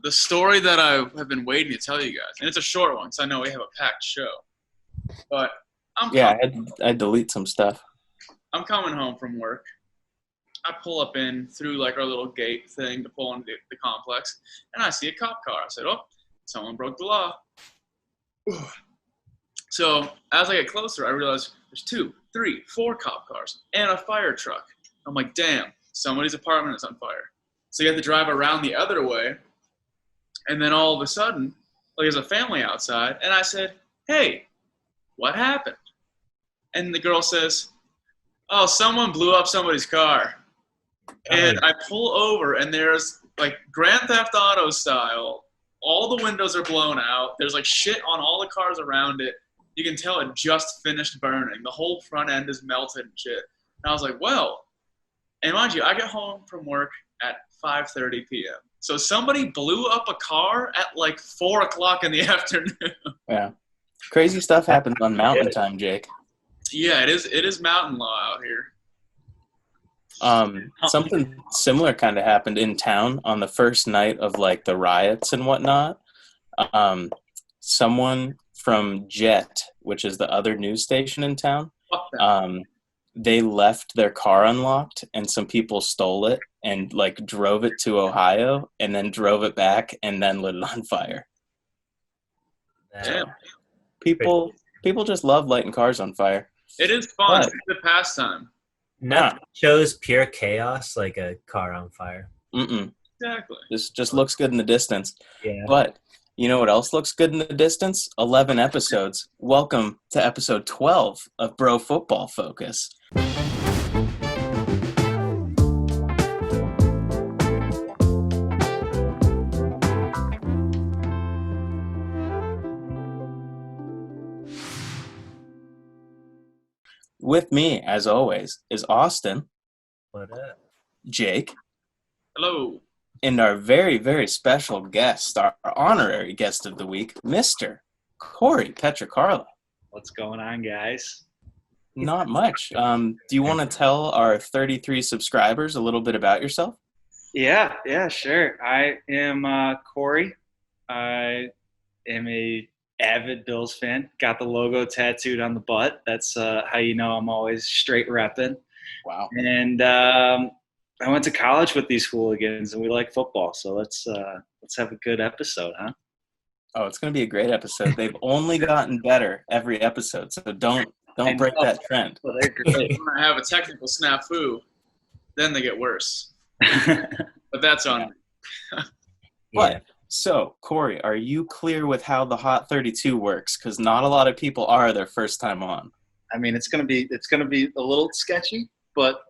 the story that I have been waiting to tell you guys, and it's a short one, so I know we have a packed show. But I delete some stuff. I'm coming home from work. I pull up in through like our little gate thing to pull into the complex, and I see a cop car. I said, "Oh, someone broke the law." So as I get closer, I realize there's 2, 3, 4 cop cars and a fire truck. I'm like, damn, somebody's apartment is on fire. So you have to drive around the other way. And then all of a sudden, like, there's a family outside. And I said, "Hey, what happened?" And the girl says, "Oh, someone blew up somebody's car." And I pull over, and there's, like, Grand Theft Auto style. All the windows are blown out. There's, like, shit on all the cars around it. You can tell it just finished burning. The whole front end is melted and shit. And I was like, well. And mind you, I get home from work at 5:30 p.m. So somebody blew up a car at, like, 4 o'clock in the afternoon. Yeah. Crazy stuff happens on mountain time, Jake. Yeah, it is mountain law out here. Something similar kind of happened in town on the first night of, like, the riots and whatnot. Someone from Jet, which is the other news station in town, they left their car unlocked, and some people stole it and, like, drove it to Ohio and then drove it back and then lit it on fire. Damn. People just love lighting cars on fire. It is fun. It's a pastime. Nothing shows pure chaos like a car on fire. Exactly. This just looks good in the distance. Yeah. But you know what else looks good in the distance? 11 episodes. Welcome to episode 12 of Bro Football Focus. With me, as always, is Austin. What up? Jake. Hello. And our very, very special guest, our honorary guest of the week, Mr. Corey Petrocarla. What's going on, guys? Not much. Do you want to tell our 33 subscribers a little bit about yourself? Yeah, sure. I am Corey. I am a avid Bills fan. Got the logo tattooed on the butt. That's how you know I'm always straight repping. Wow. And I went to college with these hooligans, and we like football. So let's have a good episode, huh? Oh, it's going to be a great episode. They've only gotten better every episode, so don't break that trend. Well, they're great. When I have a technical snafu, then they get worse. But that's on. But so, Corey, are you clear with how the Hot 32 works? Because not a lot of people are their first time on. I mean, it's gonna be a little sketchy, but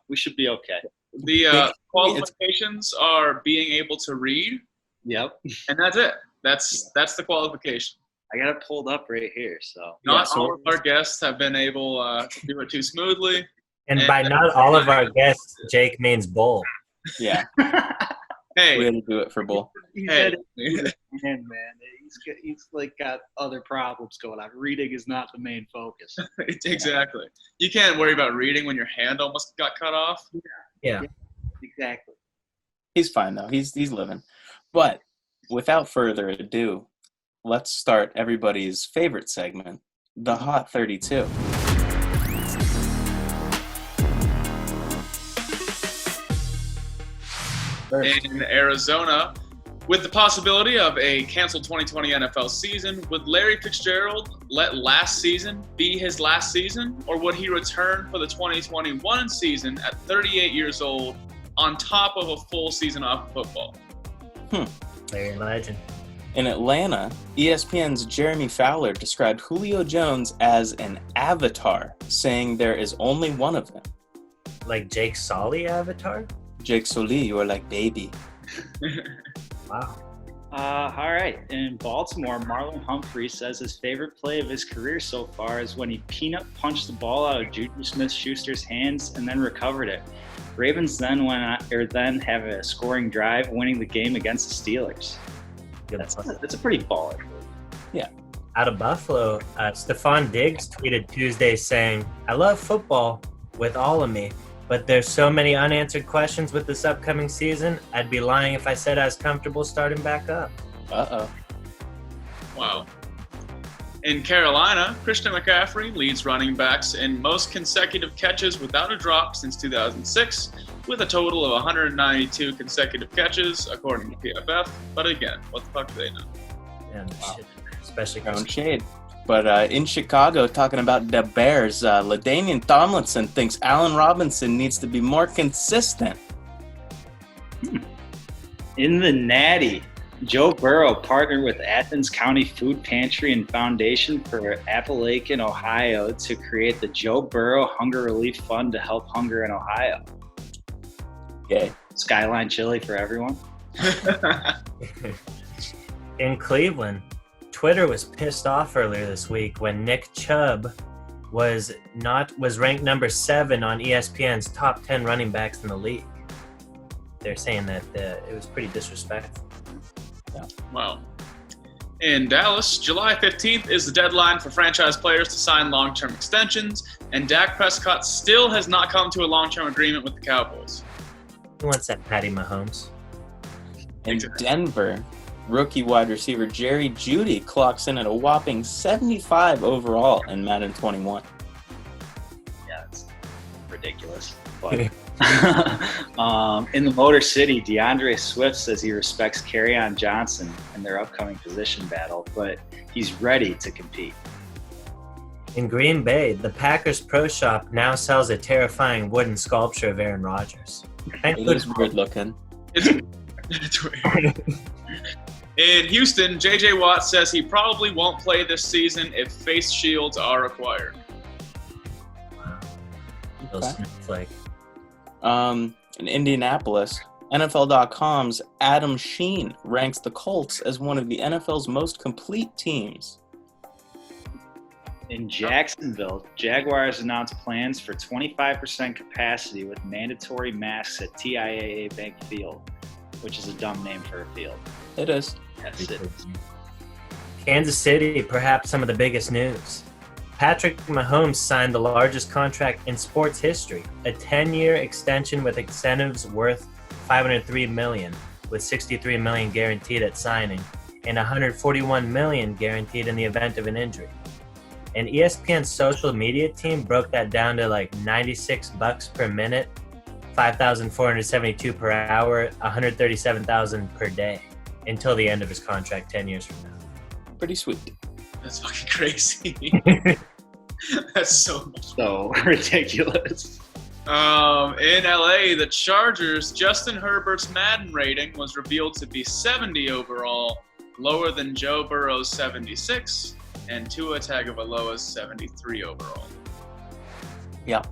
we should be okay. The qualifications are being able to read. Yep. And that's it. That's the qualification. I got it pulled up right here. So not all of our guests have been able to do it too smoothly. And by not all of our guests, Jake means bull. Yeah. Hey, we had to do it for bull. Man, he's like got other problems going on. Reading is not the main focus. Exactly. You can't worry about reading when your hand almost got cut off. Yeah. Exactly. He's fine though. He's living. But without further ado, let's start everybody's favorite segment, the Hot 32. In Arizona, with the possibility of a canceled 2020 NFL season, would Larry Fitzgerald let last season be his last season, or would he return for the 2021 season at 38 years old on top of a full season off of football? Larry Legend. In Atlanta, ESPN's Jeremy Fowler described Julio Jones as an avatar, saying there is only one of him. Like Jake Sully avatar? Jake Sully, you are like baby. Wow. All right. In Baltimore, Marlon Humphrey says his favorite play of his career so far is when he peanut punched the ball out of Juju Smith-Schuster's hands and then recovered it. Ravens then have a scoring drive, winning the game against the Steelers. That's a pretty baller. Yeah. Out of Buffalo, Stephon Diggs tweeted Tuesday saying, "I love football with all of me, but there's so many unanswered questions with this upcoming season, I'd be lying if I said I was comfortable starting back up. Uh-oh. Wow. In Carolina, Christian McCaffrey leads running backs in most consecutive catches without a drop since 2006, with a total of 192 consecutive catches, according to PFF. But again, what the fuck do they know? Yeah, shit. Especially Throwing shade. But in Chicago, talking about the Bears, LaDainian Tomlinson thinks Allen Robinson needs to be more consistent. In the Natty, Joe Burrow partnered with Athens County Food Pantry and Foundation for Appalachian, Ohio to create the Joe Burrow Hunger Relief Fund to help hunger in Ohio. Okay. Skyline chili for everyone. In Cleveland, Twitter was pissed off earlier this week when Nick Chubb was ranked number 7 on ESPN's top 10 running backs in the league. They're saying that it was pretty disrespectful. Yeah. Wow. In Dallas, July 15th is the deadline for franchise players to sign long-term extensions, and Dak Prescott still has not come to a long-term agreement with the Cowboys. Who wants that Patty Mahomes? In Denver, rookie wide receiver Jerry Jeudy clocks in at a whopping 75 overall in Madden 21. Yeah, it's ridiculous. But in the Motor City, DeAndre Swift says he respects Kerryon Johnson in their upcoming position battle, but he's ready to compete. In Green Bay, the Packers Pro Shop now sells a terrifying wooden sculpture of Aaron Rodgers. It is weird looking. It's weird. In Houston, J.J. Watt says he probably won't play this season if face shields are required. Wow. Little snowflake. In Indianapolis, NFL.com's Adam Sheen ranks the Colts as one of the NFL's most complete teams. In Jacksonville, Jaguars announced plans for 25% capacity with mandatory masks at TIAA Bank Field, which is a dumb name for a field. It is. Yes, it is. Kansas City, perhaps some of the biggest news. Patrick Mahomes signed the largest contract in sports history, a 10-year extension with incentives worth $503 million, with $63 million guaranteed at signing, and $141 million guaranteed in the event of an injury. And ESPN's social media team broke that down to like $96 per minute, $5,472 per hour, $137,000 per day until the end of his contract 10 years from now. Pretty sweet. That's fucking crazy. That's so ridiculous. In LA, the Chargers, Justin Herbert's Madden rating was revealed to be 70 overall, lower than Joe Burrow's 76, and Tua Tagovailoa's 73 overall. Yeah.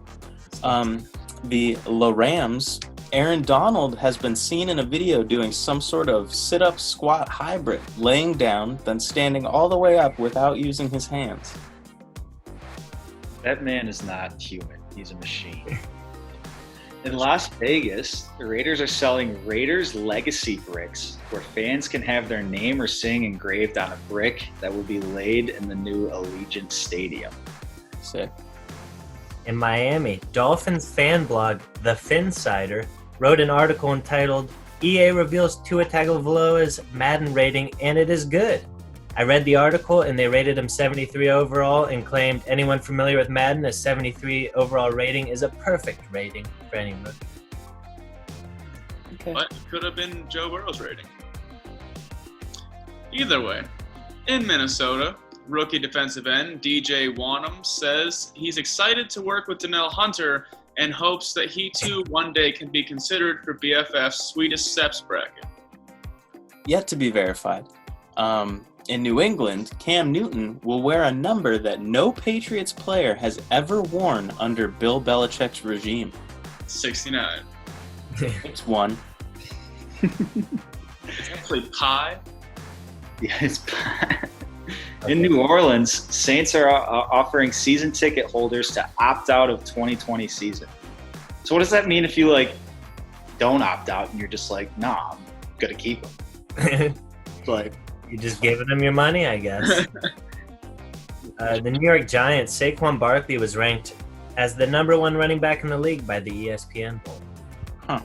The Rams, Aaron Donald has been seen in a video doing some sort of sit-up squat hybrid, laying down, then standing all the way up without using his hands. That man is not human. He's a machine. In Las Vegas, the Raiders are selling Raiders Legacy bricks, where fans can have their name or saying engraved on a brick that will be laid in the new Allegiant Stadium. Sick. In Miami, Dolphins fan blog The Finsider wrote an article entitled EA reveals Tua Tagovailoa's Madden rating and it is good. I read the article and they rated him 73 overall and claimed anyone familiar with Madden, a 73 overall rating is a perfect rating for any rookie. Okay. But it could have been Joe Burrow's rating. Either way, in Minnesota, rookie defensive end DJ Wanham says he's excited to work with Danielle Hunter and hopes that he too one day can be considered for BFF's Sweetest Steps bracket. Yet to be verified. In New England, Cam Newton will wear a number that no Patriots player has ever worn under Bill Belichick's regime. 69. It's one. It's actually pi. Yeah, it's pie. In New Orleans, Saints are offering season ticket holders to opt out of 2020 season. So what does that mean if you don't opt out and you're just like, nah, I'm gonna keep them? Like, You just giving them your money, I guess. The New York Giants, Saquon Barkley was ranked as the #1 running back in the league by the ESPN poll. Huh.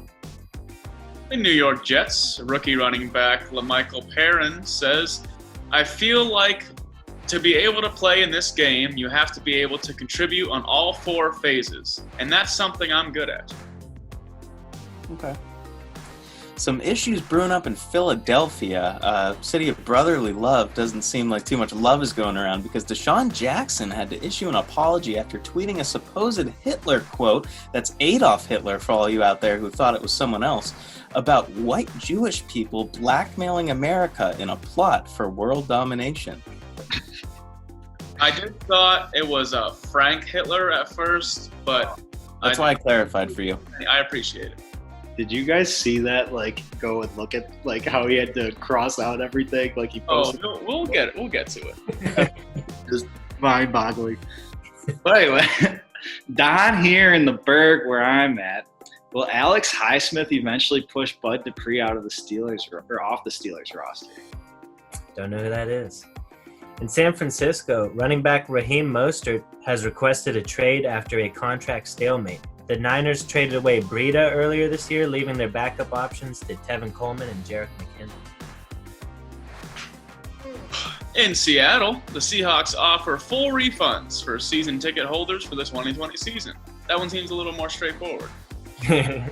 The New York Jets rookie running back LaMichael Perrin says, I feel like to be able to play in this game, you have to be able to contribute on all 4 phases, and that's something I'm good at. Okay. Some issues brewing up in Philadelphia. City of brotherly love. Doesn't seem like too much love is going around because Deshaun Jackson had to issue an apology after tweeting a supposed Hitler quote, that's Adolf Hitler for all you out there who thought it was someone else, about white Jewish people blackmailing America in a plot for world domination. I did thought it was Frank Hitler at first, but that's why I clarified for you. I appreciate it. Did you guys see that? Like, go and look at like how he had to cross out everything. Like he posted. Oh, we'll get to it. Just mind-boggling. But anyway, Don here in the Berg where I'm at. Will Alex Highsmith eventually push Bud Dupree out of the Steelers or off the Steelers roster? Don't know who that is. In San Francisco, running back Raheem Mostert has requested a trade after a contract stalemate. The Niners traded away Breida earlier this year, leaving their backup options to Tevin Coleman and Jerick McKinnon. In Seattle, the Seahawks offer full refunds for season ticket holders for the 2020 season. That one seems a little more straightforward. In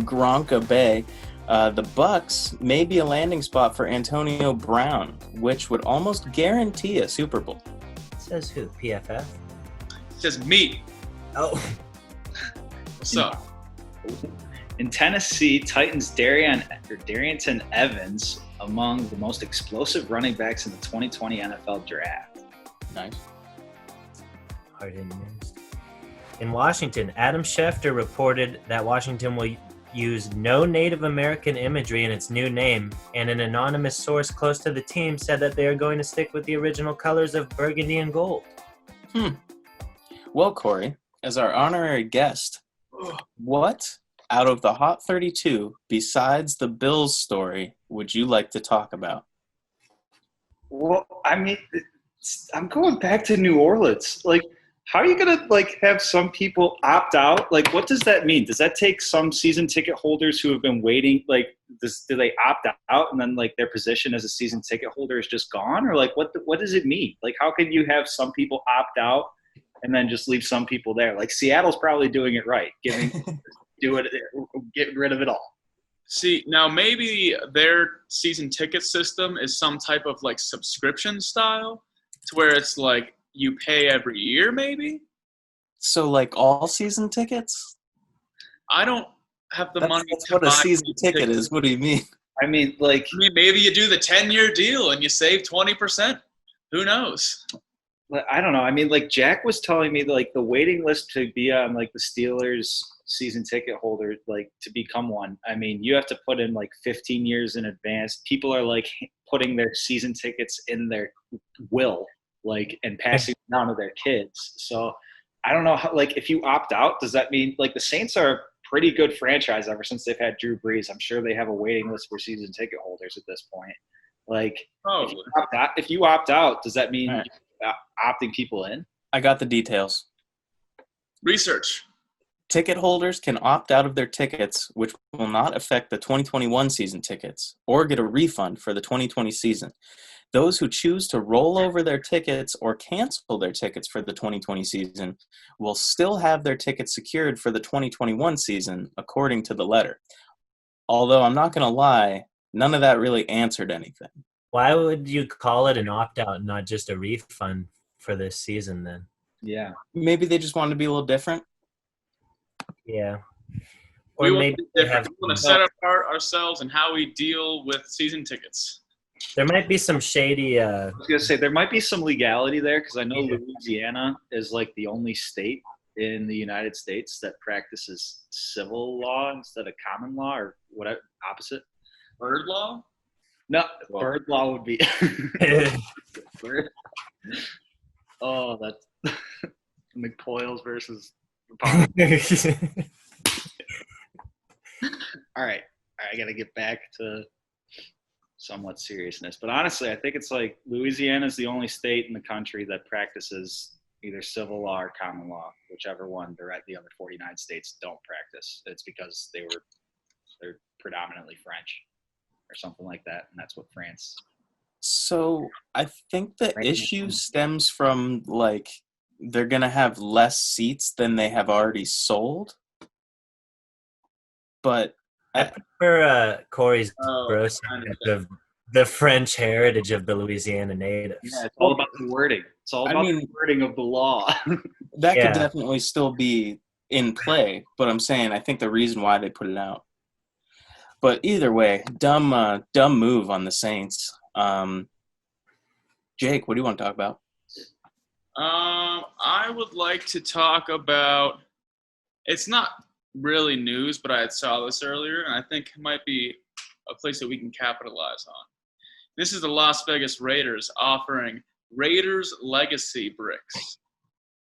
Gronka Bay, the Bucks may be a landing spot for Antonio Brown, which would almost guarantee a Super Bowl. Says who? PFF? It says me. Oh. What's up? In Tennessee, Titans Darrynton Evans among the most explosive running backs in the 2020 NFL Draft. Nice. Hard hitting news. In Washington, Adam Schefter reported that Washington will use no Native American imagery in its new name, and an anonymous source close to the team said that they are going to stick with the original colors of burgundy and gold. Well, Corey, as our honorary guest, what out of the Hot 32, besides the Bills story, would you like to talk about? Well, I mean, I'm going back to New Orleans. Like, how are you going to, like, have some people opt out? Like, what does that mean? Does that take some season ticket holders who have been waiting, like, do they opt out and then, like, their position as a season ticket holder is just gone? Or, like, what does it mean? Like, how can you have some people opt out and then just leave some people there? Like, Seattle's probably doing it right, getting rid of it all. See, now maybe their season ticket system is some type of, like, subscription style to where it's, like, you pay every year, maybe? So, like, all season tickets? I don't have the money That's to what a buy season ticket tickets. is. What do you mean? I mean, like, Maybe you do the 10-year deal and you save 20%. Who knows? I don't know. I mean, like, Jack was telling me, like, the waiting list to be on, like, the Steelers season ticket holder, like, to become one. I mean, you have to put in, like, 15 years in advance. People are, like, putting their season tickets in their will, like, and passing it down to their kids. So I don't know how, like, if you opt out, does that mean, like, the Saints are a pretty good franchise ever since they've had Drew Brees. I'm sure they have a waiting list for season ticket holders at this point. Like, if you opt out, does that mean you're opting people in? I got the details. Research. Ticket holders can opt out of their tickets, which will not affect the 2021 season tickets, or get a refund for the 2020 season. Those who choose to roll over their tickets or cancel their tickets for the 2020 season will still have their tickets secured for the 2021 season, according to the letter. Although I'm not going to lie, none of that really answered anything. Why would you call it an opt-out, not just a refund for this season then? Yeah. Maybe they just wanted to be a little different. Yeah. We Or want maybe to be they different. have, We want to set apart ourselves and how we deal with season tickets. there might be some shady I was going to say, there might be some legality there because I know Louisiana is, like, the only state in the United States that practices civil law instead of common law or whatever, opposite. Bird law? No, bird law would be bird. Oh, that's McPoyles versus all right, I gotta get back to somewhat seriousness. But honestly, I think it's like Louisiana is the only state in the country that practices either civil law or common law, whichever one the other 49 states don't practice. It's because they're predominantly French or something like that, and that's what France. So I think the issue stems from like they're gonna have less seats than they have already sold. But I prefer Corey's gross of the French heritage of the Louisiana natives. Yeah, it's all about the wording. It's all about the wording of the law. That could definitely still be in play, but I'm saying I think the reason why they put it out. But either way, dumb move on the Saints. Jake, what do you want to talk about? I would like to talk about. It's not really news, but I saw this earlier, and I think it might be a place that we can capitalize on. This is the Las Vegas Raiders offering Raiders Legacy bricks.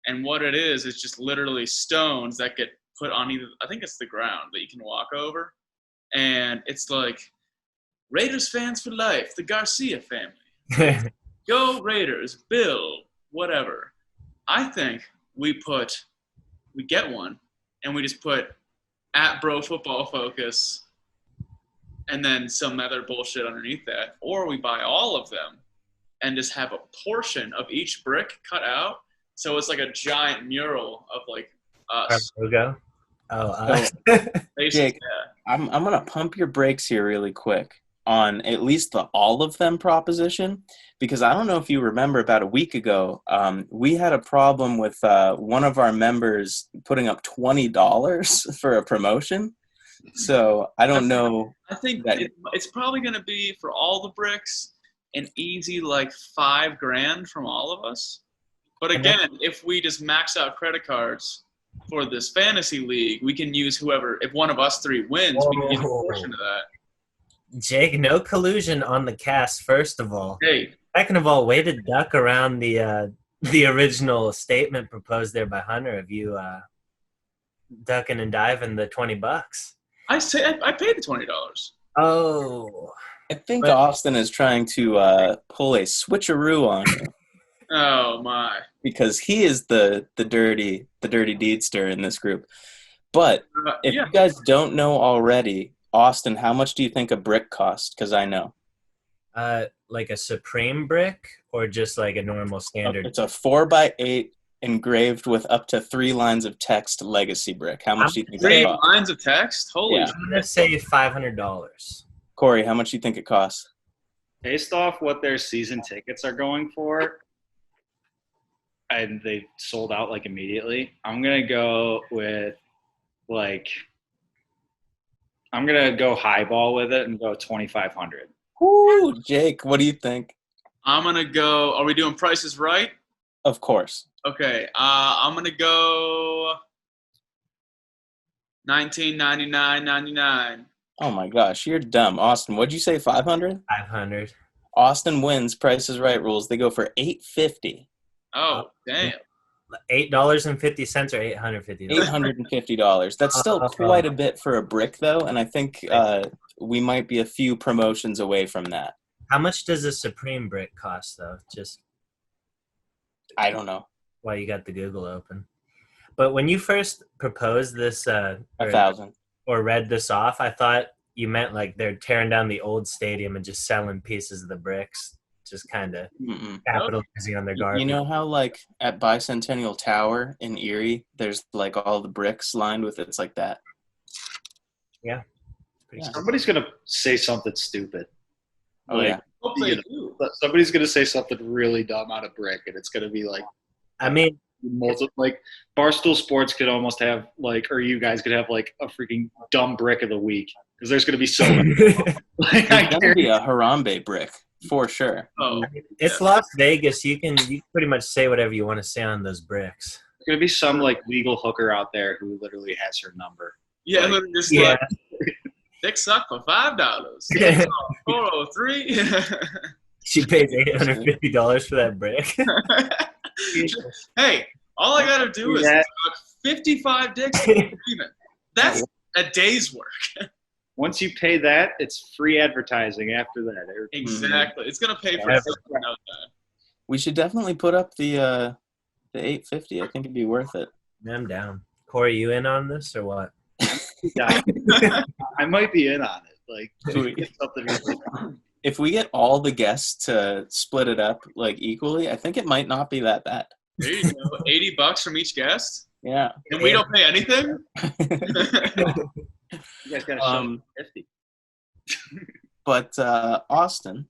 And what it is just literally stones that get put on either, I think it's the ground that you can walk over. And it's like, Raiders fans for life, the Garcia family. Go Raiders, Bill, whatever. I think we get one, and we just put at Bro Football Focus and then some other bullshit underneath that. Or we buy all of them and just have a portion of each brick cut out. So it's like a giant mural of like us. Our logo? Jake, I'm going to pump your brakes here really quick on at least the all of them proposition, because I don't know if you remember about a week ago, we had a problem with one of our members putting up $20 for a promotion. So I don't know. I think it's probably going to be for all the bricks an easy like $5,000 from all of us. But again, if we just max out credit cards for this fantasy league, we can use whoever. If one of us three wins, we can get a portion of that. Jake, no collusion on the cast, first of all. Hey. Second of all, way to duck around the original statement proposed there by Hunter of you ducking and diving the $20. I paid the $20. Oh. I think Austin is trying to pull a switcheroo on you. Oh my! Because he is the dirty deedster in this group. But if you guys don't know already, Austin, how much do you think a brick costs? Because I know. Like a Supreme brick or just like a normal standard? It's a 4x8 engraved with up to 3 lines of text legacy brick. How much do you think it costs? 3 lines of text? Holy shit. I'm going to say $500. Corey, how much do you think it costs? Based off what their season tickets are going for, and they sold out like immediately, I'm going to go with I'm going to go highball with it and go 2,500. Ooh, Jake, what do you think? I'm going to go, are we doing prices right? Of course. Okay, I'm going to go $19.99.99. Oh my gosh, you're dumb. Austin, what'd you say, 500? 500. Austin wins Price is Right rules. They go for $850. Oh, damn. $8.50 or $850? $850. That's still quite a bit for a brick, though, and I think we might be a few promotions away from that. How much does a Supreme brick cost, though? Just I don't know. While you got the Google open. But when you first proposed this, 1,000, or read this off, I thought you meant like they're tearing down the old stadium and just selling pieces of the bricks, just kind of capitalizing on their garbage. You know how like at Bicentennial Tower in Erie, there's like all the bricks lined with it's like that. Yeah. Somebody's gonna say something stupid. Oh yeah. Somebody's gonna say something really dumb out of brick, and it's gonna be like. I mean, like Barstool Sports could almost have like, or you guys could have like a freaking dumb brick of the week because there's gonna be so many. There's gonna be a Harambe brick for sure. Oh, it's Las Vegas. You can pretty much say whatever you want to say on those bricks. There's gonna be some like legal hooker out there who literally has her number. Yeah, like, just like dick suck for $5. 403. She pays $850 for that brick. Hey, all I gotta do is 55 dicks. That's a day's work. Once you pay that, it's free advertising after that. Exactly. It's gonna pay for Yeah. everything out there. We should definitely put up the $8.50. I think it'd be worth it. I'm down. Corey, you in on this or what? Yeah. I might be in on it. Like, it's something really If we get all the guests to split it up like equally, I think it might not be that bad. There you go. $80 from each guest, Yeah. and we don't pay anything. You guys got to show 50. But Austin,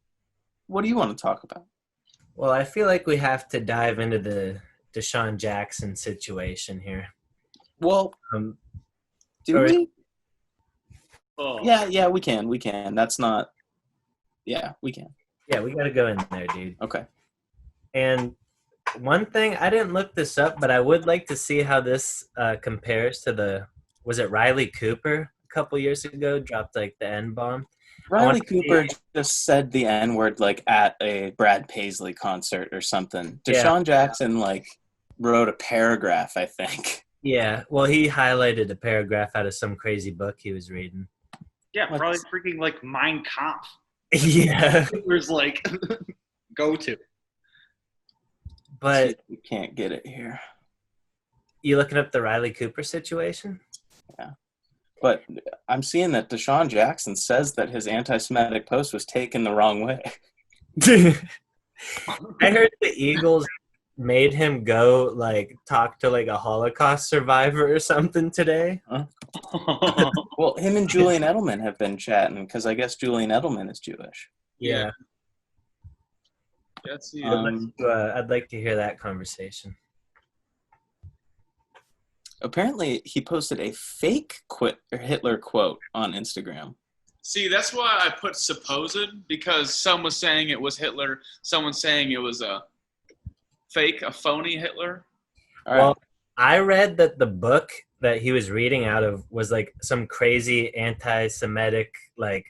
what do you want to talk about? Well, I feel like we have to dive into the Deshaun Jackson situation here. Well, do or- we? Oh. Yeah, we can. We can. That's not. Yeah, we can. Yeah, we got to go in there, dude. Okay. And one thing, I didn't look this up, but I would like to see how this compares to was it Riley Cooper a couple years ago, dropped like the N-bomb? Riley Cooper just said the N-word like at a Brad Paisley concert or something. Deshaun Jackson like wrote a paragraph, I think. Yeah, well, he highlighted a paragraph out of some crazy book he was reading. Yeah, probably freaking like Mein Kampf. Yeah. There's like go to. But you can't get it here. you looking up the Riley Cooper situation? Yeah. But I'm seeing that Deshaun Jackson says that his anti-Semitic post was taken the wrong way. I heard the Eagles made him go like talk to like a Holocaust survivor or something today. Huh? Well, him and Julian Edelman have been chatting because I guess Julian Edelman is Jewish. Yeah. That's the I'd like to hear that conversation. Apparently, he posted a fake Hitler quote on Instagram. See, that's why I put supposed, because some was saying it was Hitler, someone saying it was a fake, a phony Hitler. All right. Well, I read that the book that he was reading out of was like some crazy anti-Semitic like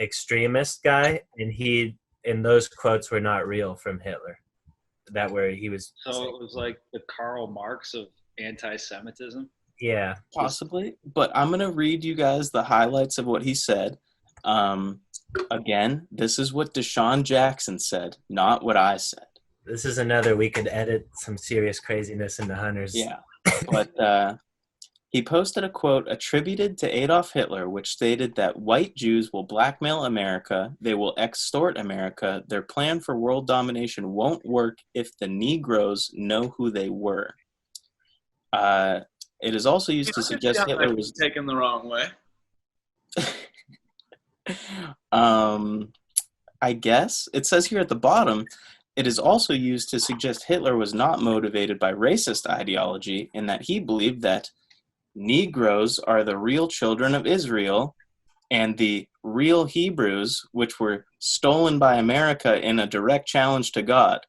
extremist guy, and those quotes were not real from Hitler. That where he was. So it was like the Karl Marx of anti-Semitism. Yeah. Possibly, but I'm going to read you guys the highlights of what he said. Again, this is what Deshaun Jackson said, not what I said. This is another, we could edit some serious craziness into Hunter's. Yeah, but he posted a quote attributed to Adolf Hitler, which stated that white Jews will blackmail America, they will extort America, their plan for world domination won't work if the Negroes know who they were. It is also used to suggest Hitler was taken the wrong way. I guess it says here at the bottom, it is also used to suggest Hitler was not motivated by racist ideology in that he believed that Negroes are the real children of Israel and the real Hebrews, which were stolen by America in a direct challenge to God.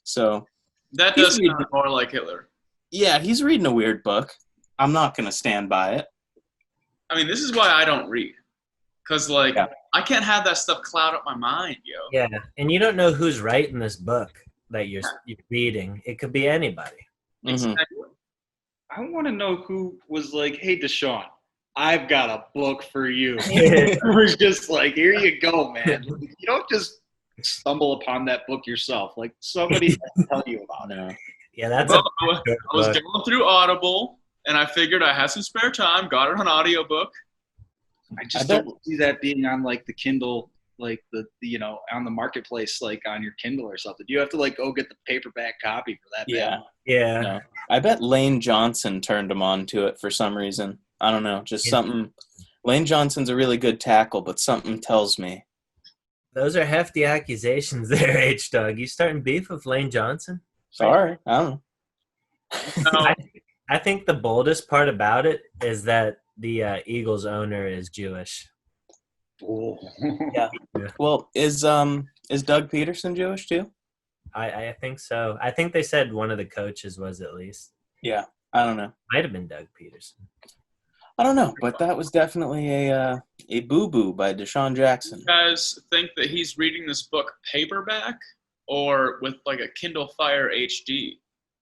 So that does sound more like Hitler. Yeah, he's reading a weird book. I'm not going to stand by it. I mean, this is why I don't read. Because, I can't have that stuff cloud up my mind, yo. Yeah, and you don't know who's writing this book that you're reading. It could be anybody. Mm-hmm. I want to know who was like, hey, Deshaun, I've got a book for you. Who's just like, here you go, man. You don't just stumble upon that book yourself. Like, somebody has to tell you about it. Yeah, that's I was going through Audible, and I figured I had some spare time, got it on audiobook. I just don't see that being on, like, the Kindle, like, on the marketplace, like, on your Kindle or something. You have to, like, go get the paperback copy for that. Yeah. Yeah. No. I bet Lane Johnson turned him on to it for some reason. I don't know. Just something. Lane Johnson's a really good tackle, but something tells me. Those are hefty accusations there, H-Dog. You starting beef with Lane Johnson? Sorry. I don't know. I think the boldest part about it is that the Eagles owner is Jewish. Oh. Yeah. Well, is Doug Peterson Jewish too? I think so. I think they said one of the coaches was at least. Yeah. I don't know. Might have been Doug Peterson. I don't know, but that was definitely a boo-boo by Deshaun Jackson. You guys think that he's reading this book paperback or with like a Kindle Fire HD?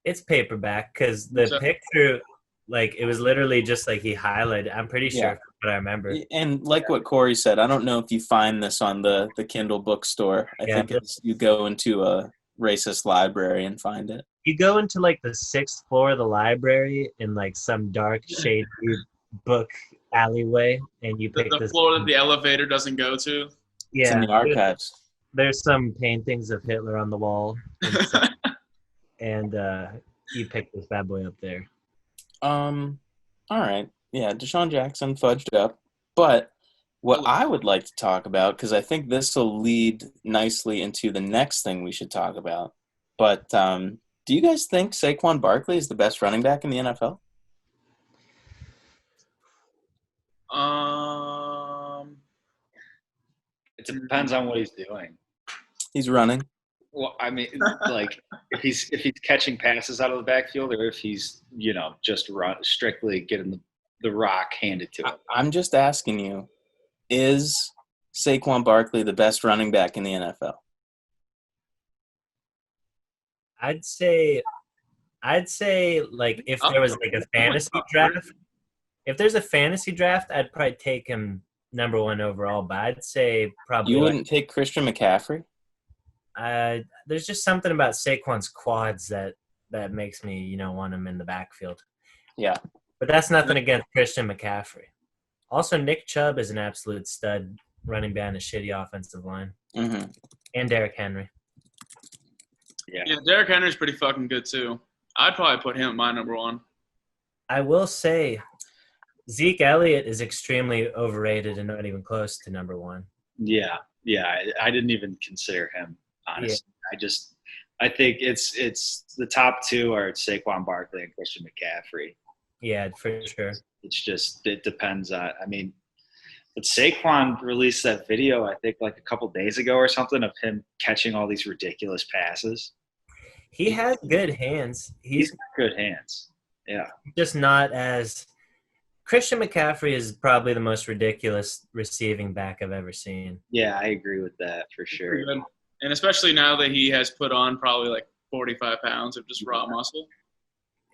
It's paperback because the picture Like it was literally just like he highlighted. I'm pretty sure from what I remember. And like what Corey said, I don't know if you find this on the Kindle bookstore. I think you go into a racist library and find it. You go into like the 6th floor of the library in like some dark shady book alleyway, and you pick the floor that the elevator doesn't go to. Yeah, it's in the archives. There's some paintings of Hitler on the wall, and you pick this bad boy up there. All right. Yeah, Deshaun Jackson fudged up. But what I would like to talk about, because I think this will lead nicely into the next thing we should talk about. But do you guys think Saquon Barkley is the best running back in the NFL? It depends on what he's doing. He's running. Well, I mean, like if he's catching passes out of the backfield, or if he's just strictly getting the rock handed to him. I'm just asking you: is Saquon Barkley the best running back in the NFL? I'd say like if there was like a fantasy draft. If there's a fantasy draft, I'd probably take him number 1 overall. But I'd say probably you wouldn't take Christian McCaffrey. There's just something about Saquon's quads that makes me want him in the backfield. Yeah, but that's nothing against Christian McCaffrey. Also, Nick Chubb is an absolute stud running behind a shitty offensive line, and Derrick Henry. Yeah, Derrick Henry's pretty fucking good too. I'd probably put him at my number 1. I will say Zeke Elliott is extremely overrated and not even close to number 1. Yeah, I didn't even consider him, honestly. Yeah. I think it's the top 2 are Saquon Barkley and Christian McCaffrey. Yeah, for sure. It depends on, but Saquon released that video, I think like a couple days ago or something, of him catching all these ridiculous passes. He has good hands. He's got good hands. Yeah. Just not as – Christian McCaffrey is probably the most ridiculous receiving back I've ever seen. Yeah, I agree with that for sure. And especially now that he has put on probably like 45 pounds of just raw muscle.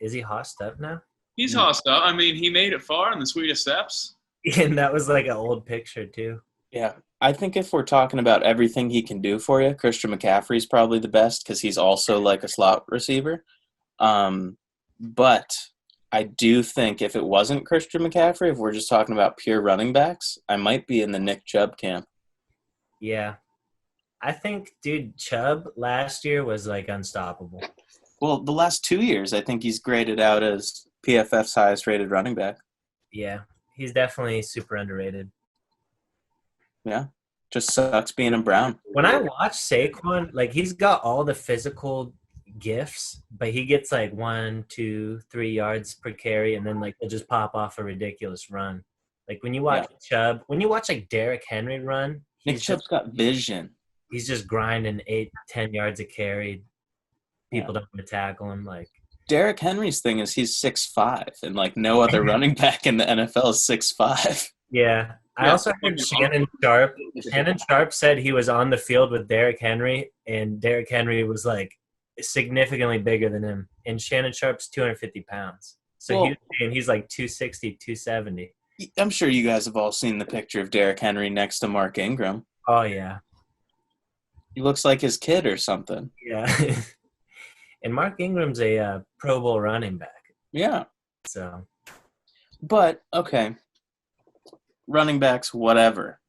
Is he hossed up now? He's hossed up. I mean, he made it far in the sweetest steps. And that was like an old picture too. Yeah. I think if we're talking about everything he can do for you, Christian McCaffrey's probably the best because he's also like a slot receiver. But I do think if it wasn't Christian McCaffrey, if we're just talking about pure running backs, I might be in the Nick Chubb camp. Yeah. I think, dude, Chubb last year was like unstoppable. Well, the last 2 years, I think he's graded out as PFF's highest rated running back. Yeah. He's definitely super underrated. Yeah. Just sucks being a Brown. When I watch Saquon, like he's got all the physical gifts, but he gets like 1, 2, 3 yards per carry, and then like he'll just pop off a ridiculous run. Like when you watch Chubb, when you watch like Derrick Henry run, Nick Chubb's got vision. He's just grinding 8, 10 yards a carry. People don't want to tackle him. Like Derrick Henry's thing is he's 6'5", and like no other running back in the NFL is 6'5". Yeah. I also heard Shannon Sharp said he was on the field with Derrick Henry, and Derrick Henry was like significantly bigger than him. And Shannon Sharp's 250 pounds. So he's like 260, 270. I'm sure you guys have all seen the picture of Derrick Henry next to Mark Ingram. Oh, yeah. He looks like his kid or something. Yeah. And Mark Ingram's a Pro Bowl running back. Yeah. So. But, okay. Running backs, whatever.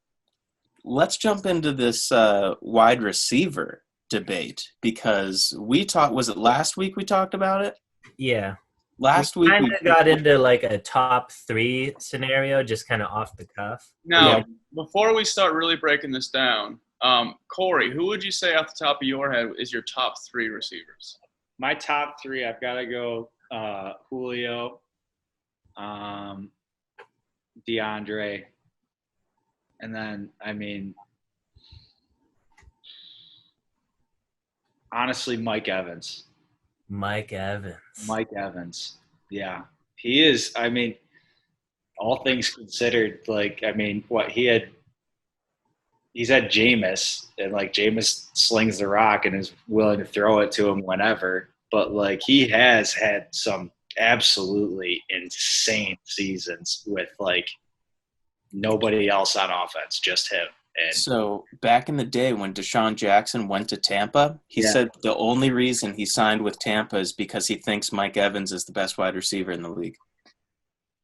Let's jump into this wide receiver debate because was it last week we talked about it? Yeah. Last week we got into like a top 3 scenario, just kind of off the cuff. Now, before we start really breaking this down, Corey, who would you say off the top of your head is your top 3 receivers? My top 3, I've got to go Julio, DeAndre, and then, honestly, Mike Evans. Mike Evans. Yeah. He is, all things considered, he's had Jameis, and Jameis slings the rock and is willing to throw it to him whenever. But he has had some absolutely insane seasons with like nobody else on offense, just him. And So back in the day when Deshaun Jackson went to Tampa, he said the only reason he signed with Tampa is because he thinks Mike Evans is the best wide receiver in the league.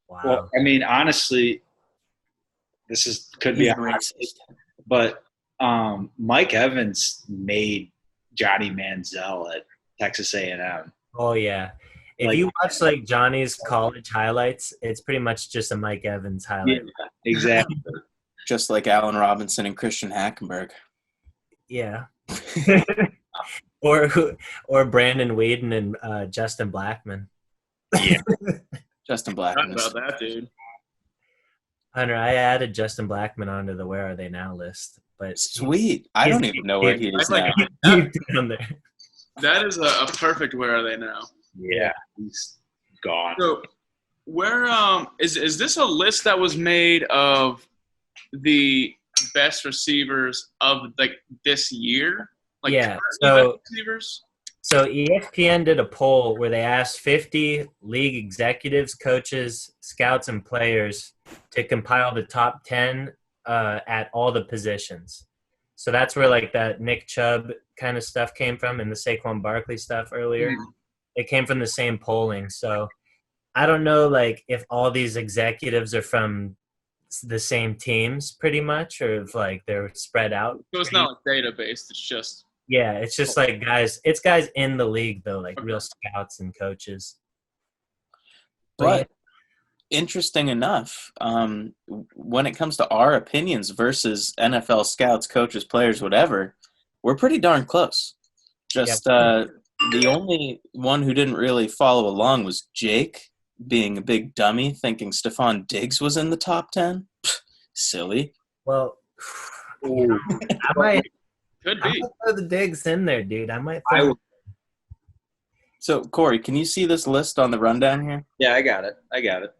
Wow. well, I mean, honestly, could be He's a racist. but Mike Evans made Johnny Manziel at Texas A&M. Oh yeah. If Like- you watch like Johnny's college highlights, it's pretty much just a Mike Evans highlight. Exactly. Just like Allen Robinson and Christian Hackenberg. Yeah. or Brandon Whedon and Justin Blackman. Yeah. Justin Not Blackman. about that, dude. Hunter, I added Justin Blackman onto the Where Are They Now list, but Sweet. I don't even know where he is like now. he's deep down there. That is a perfect. Where are they now? Yeah. He's gone. So, where is this a list that was made of the best receivers of like this year? Like Yeah, current best receivers. So ESPN did a poll where they asked 50 league executives, coaches, scouts, and players to compile the top 10 at all the positions. So that's where like that Nick Chubb kind of stuff came from and the Saquon Barkley stuff earlier. It came from the same polling. So I don't know like if all these executives are from the same teams pretty much or if like they're spread out. So it's not like database. It's just Yeah, it's just like guys in the league though, like real scouts and coaches. But interesting enough, when it comes to our opinions versus NFL scouts, coaches, players, whatever, we're pretty darn close. Just the only one who didn't really follow along was Jake, being a big dummy, thinking Stephon Diggs was in the top 10. Silly. Well, I might could be. throw the Diggs in there, dude. I might I throw will- So, Corey, can you see this list on the rundown here? Yeah, I got it.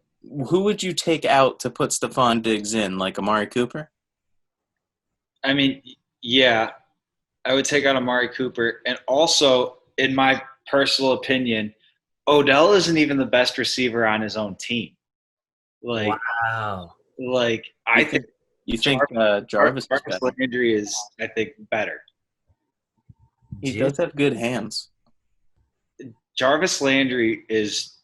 Who would you take out to put Stephon Diggs in, like Amari Cooper? I mean, yeah, I would take out Amari Cooper. And also, in my personal opinion, Odell isn't even the best receiver on his own team. Like, Wow. I think You think Jarvis is Jarvis better? Landry is, I think, better. He does have good hands. Jarvis Landry is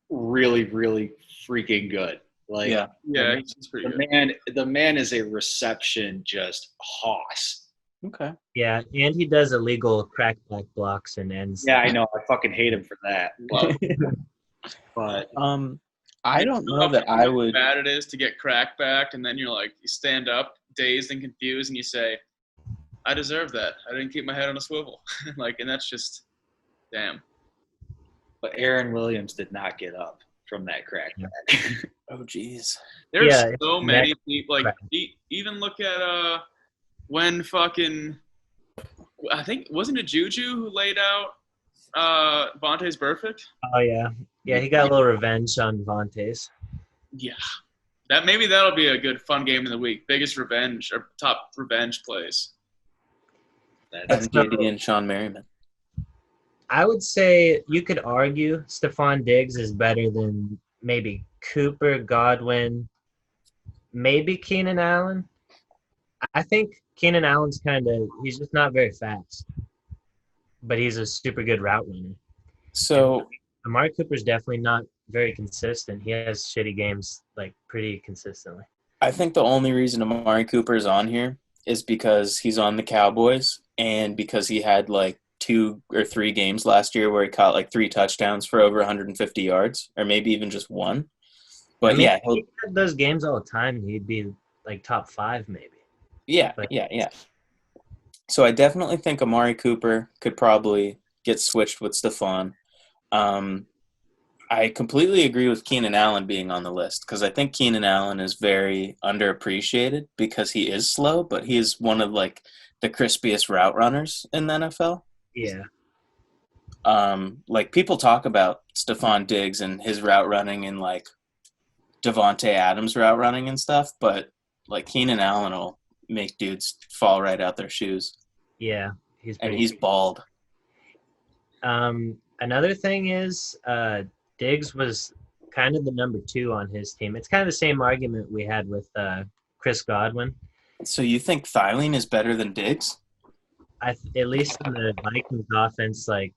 really, really freaking good. Like, Yeah. Yeah, he's pretty good. the man is a reception just hoss. Okay. Yeah, and he does illegal crackback blocks and ends. Yeah, I know. I fucking hate him for that. But I don't know that I how would. bad it is to get cracked back, and then you're like, you stand up, dazed and confused, and you say, "I deserve that. I didn't keep my head on a swivel." Like, and that's just, damn. but Aaron Williams did not get up from that crackback. Oh, jeez. There's Yeah, so many people. Like, even look at when fucking, I think wasn't it Juju who laid out Vontae's perfect? Oh yeah. Yeah, he got a little revenge on Vontae's. Yeah, maybe that'll be a good fun game of the week. Biggest revenge or top revenge plays. And JD and Sean Merriman. I would say you could argue Stephon Diggs is better than maybe Cooper, Godwin, maybe Keenan Allen. I think Keenan Allen's he's just not very fast, but he's a super good route runner. So Amari Cooper's definitely not very consistent. He has shitty games like pretty consistently. I think the only reason Amari Cooper is on here is because he's on the Cowboys and because he had like 2 or 3 games last year where he caught like 3 touchdowns for over 150 yards, or maybe even just 1. But I mean, yeah, if he had those games all the time, he'd be like top 5 maybe. yeah. So I definitely think Amari Cooper could probably get switched with Stephon. I completely agree with Keenan Allen being on the list because I think Keenan Allen is very underappreciated because he is slow, but he is one of like the crispiest route runners in the NFL. Yeah. Like people talk about Stephon Diggs and his route running and like Devontae Adams route running and stuff, but like Keenan Allen will make dudes fall right out their shoes. Yeah. He's bald. Another thing is Diggs was kind of the number 2 on his team. It's kind of the same argument we had with Chris Godwin. So you think Thielen is better than Diggs? At least in the Vikings offense, like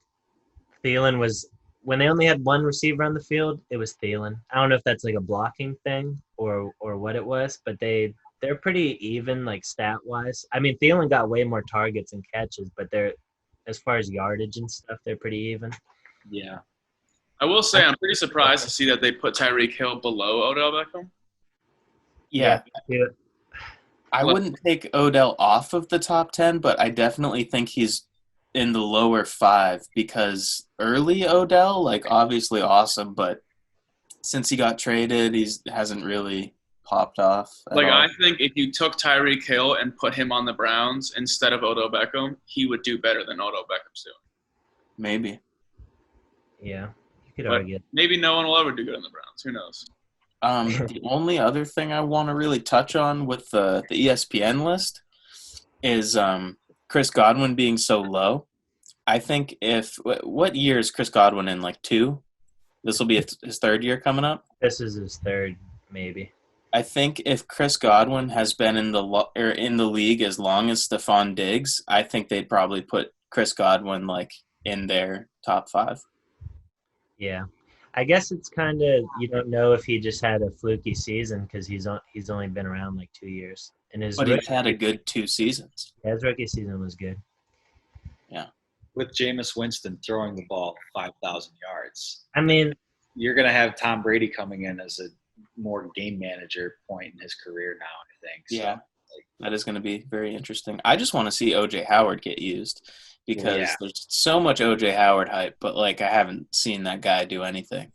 Thielen was when they only had one receiver on the field, it was Thielen. I don't know if that's like a blocking thing or what it was, but they're pretty even like stat wise. I mean, Thielen got way more targets and catches, but they're as far as yardage and stuff, they're pretty even. Yeah. I will say I'm pretty surprised to see that they put Tyreek Hill below Odell Beckham. Yeah. I wouldn't take Odell off of the top 10, but I definitely think he's in the lower 5 because early Odell, like obviously awesome, but since he got traded, he hasn't really popped off. Like I think if you took Tyreek Hill and put him on the Browns instead of Odell Beckham, he would do better than Odell Beckham's doing. Maybe. Yeah, you could argue. Maybe no one will ever do good on the Browns. Who knows? The only other thing I want to really touch on with the ESPN list is Chris Godwin being so low. I think what year is Chris Godwin in? Like 2? This will be his 3rd year coming up? This is his 3rd, maybe. I think if Chris Godwin has been in the league as long as Stephon Diggs, I think they'd probably put Chris Godwin like in their top 5. Yeah. I guess it's kind of you don't know if he just had a fluky season because he's only been around like 2 years. But he's had a good 2 seasons. His rookie season was good. Yeah. With Jameis Winston throwing the ball 5,000 yards. I mean, you're going to have Tom Brady coming in as a more game manager point in his career now, I think. So, yeah. That is going to be very interesting. I just want to see O.J. Howard get used because there's so much O.J. Howard hype, but, like, I haven't seen that guy do anything.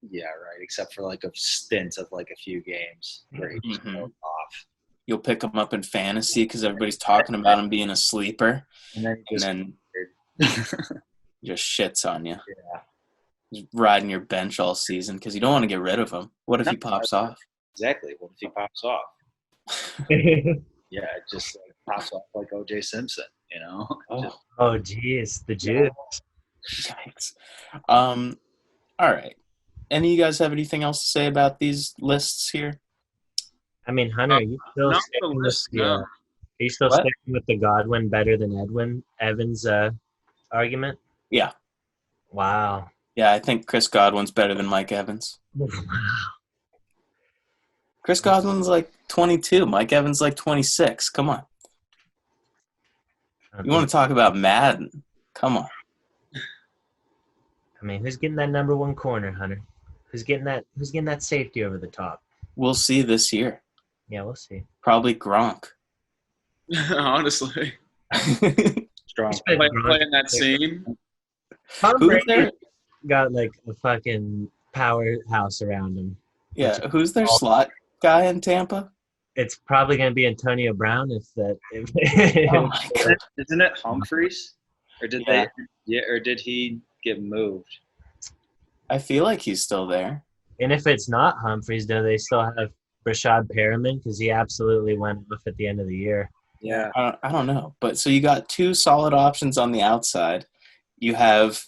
Yeah, right, except for, like, a stint of, like, a few games where he just goes off. You'll pick him up in fantasy because everybody's talking about him being a sleeper, and then just shits on you. Yeah. He's riding your bench all season because you don't want to get rid of him. What if he pops off? Exactly. What if he pops off? Yeah, it just pops off like O.J. Simpson, you know? Oh, geez. The juice. Yikes. All right. Any of you guys have anything else to say about these lists here? I mean, Hunter, are you still sticking with the Godwin better than Evans argument? Yeah. Wow. Yeah, I think Chris Godwin's better than Mike Evans. Wow. Chris Godwin's like 22. Mike Evans like 26. Come on. You want to talk about Madden? Come on. I mean, who's getting that number 1 corner, Hunter? Who's getting that safety over the top? We'll see this year. Yeah, we'll see. Probably Gronk. Honestly. Strong. Playing that scene. Tom Brady got like a fucking powerhouse around him. Yeah, who's their slot guy in Tampa? It's probably going to be Antonio Brown if Oh my God. Isn't it Humphreys? Or did or did he get moved? I feel like he's still there. And if it's not Humphreys, do they still have Rashad Perriman? Because he absolutely went off at the end of the year. Yeah. I don't know. But so you got 2 solid options on the outside. You have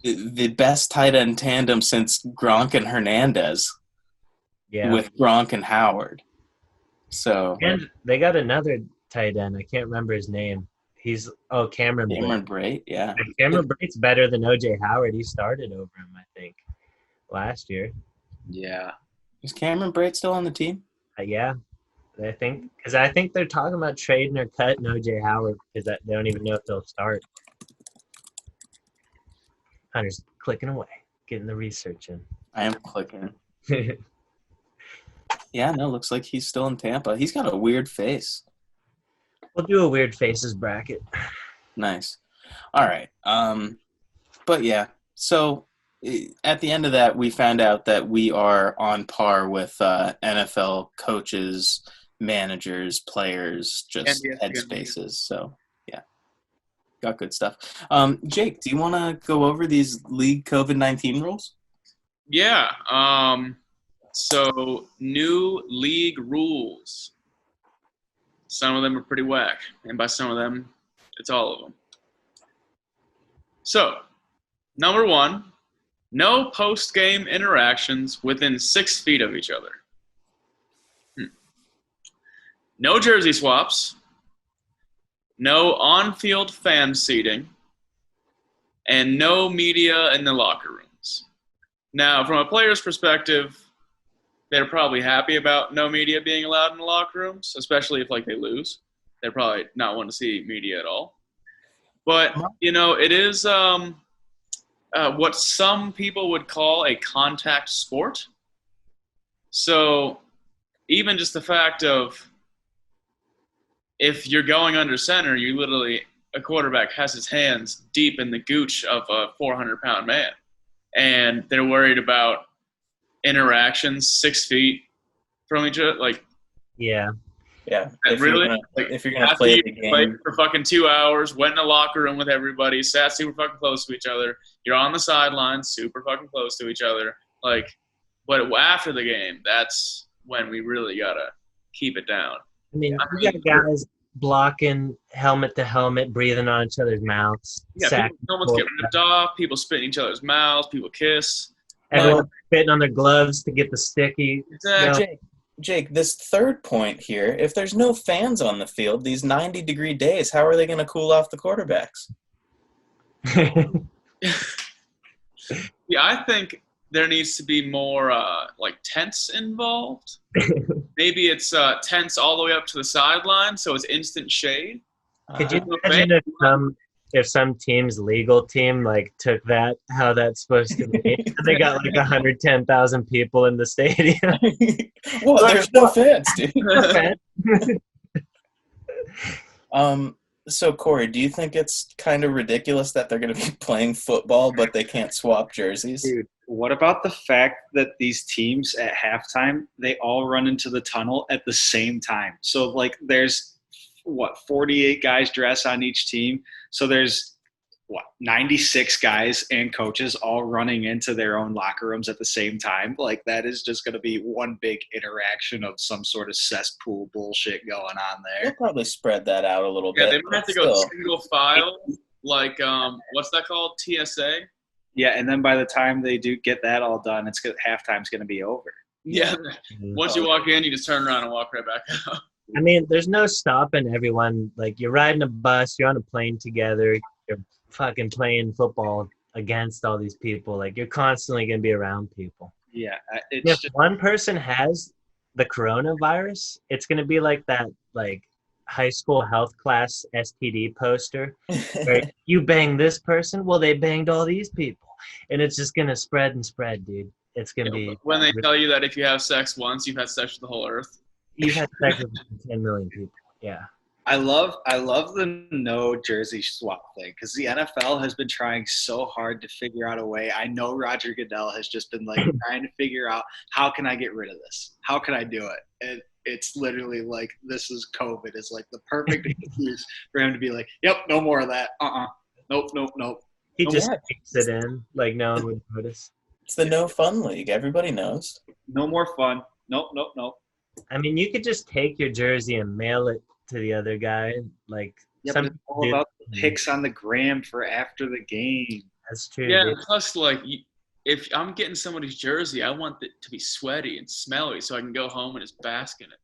the best tight end tandem since Gronk and Hernandez. Yeah. With Gronk and Howard. So and they got another tight end. I can't remember his name. He's Cameron Brate, yeah. Cameron Brate's better than O.J. Howard. He started over him, I think, last year. Yeah. Is Cameron Brate still on the team? Yeah. I think they're talking about trading or cutting O.J. Howard because they don't even know if they'll start. Hunter's clicking away, getting the research in. I am clicking. Yeah, no, looks like he's still in Tampa. He's got a weird face. We'll do a weird faces bracket. Nice. All right. But yeah, so at the end of that, we found out that we are on par with NFL coaches, managers, players, just headspaces. So yeah, got good stuff. Jake, do you want to go over these league COVID-19 rules? Yeah. So new league rules. Some of them are pretty whack, and by some of them, it's all of them. So, number 1, No post-game interactions within 6 feet of each other. No jersey swaps. No on-field fan seating. And no media in the locker rooms. Now, from a player's perspective, they're probably happy about no media being allowed in the locker rooms, especially if, like, they lose. They're probably not wanting to see media at all. But, it is what some people would call a contact sport. So even just the fact of if you're going under center, a quarterback has his hands deep in the gooch of a 400-pound man. And they're worried about interactions 6 feet from each other. Like, yeah. If you're gonna play the game for fucking 2 hours, went in the locker room with everybody, sat super fucking close to each other. You're on the sideline, super fucking close to each other. Like, but after the game, that's when we really gotta keep it down. I mean, you got guys blocking helmet to helmet, breathing on each other's mouths. Yeah, helmets get ripped off. People spit in each other's mouths. People kiss. Everyone spitting on their gloves to get the sticky. Exactly. Jake, this third point here, if there's no fans on the field, these 90-degree days, how are they going to cool off the quarterbacks? Yeah, I think there needs to be more tents involved. Maybe it's tents all the way up to the sideline, so it's instant shade. Could you imagine if some team's legal team took that, how that's supposed to be? They got 110,000 people in the stadium. Well, there's no fans, dude. So Corey, do you think it's kind of ridiculous that they're going to be playing football, but they can't swap jerseys? Dude, what about the fact that these teams at halftime, they all run into the tunnel at the same time? So there's 48 guys dress on each team. So there's 96 guys and coaches all running into their own locker rooms at the same time. That is just going to be one big interaction of some sort of cesspool bullshit going on there. They'll probably spread that out a little bit. Yeah, they might have to go single file, what's that called? TSA? Yeah, and then by the time they do get that all done, halftime's going to be over. Yeah. Once you walk in, you just turn around and walk right back out. I mean, there's no stopping everyone. You're riding a bus, you're on a plane together, you're fucking playing football against all these people. You're constantly going to be around people. Yeah. If one person has the coronavirus, it's going to be like that, high school health class STD poster where you bang this person, well, they banged all these people. And it's just going to spread and spread, dude. It's going to be. When they tell you that if you have sex once, you've had sex with the whole earth. You've had sex with 10 million people. Yeah. I love the no jersey swap thing because the NFL has been trying so hard to figure out a way. I know Roger Goodell has just been trying to figure out how can I get rid of this? How can I do it? And it's literally this is COVID. It's the perfect excuse for him to be yep, no more of that. Nope. He just takes it in no one would notice. It's the no fun league. Everybody knows. No more fun. Nope. I mean, you could just take your jersey and mail it to the other guy. But it's all about the pics on the gram for after the game. That's true. Yeah, dude. Plus, if I'm getting somebody's jersey, I want it to be sweaty and smelly so I can go home and just bask in it.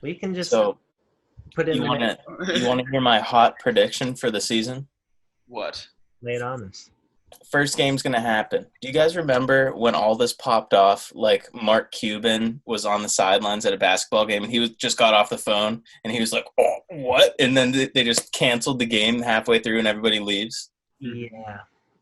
We can just put it in. You want to hear my hot prediction for the season? What? Lay it on us. First game's going to happen. Do you guys remember when all this popped off? Mark Cuban was on the sidelines at a basketball game, and he just got off the phone, and he was like, "Oh, what?" And then they just canceled the game halfway through, and everybody leaves. Yeah.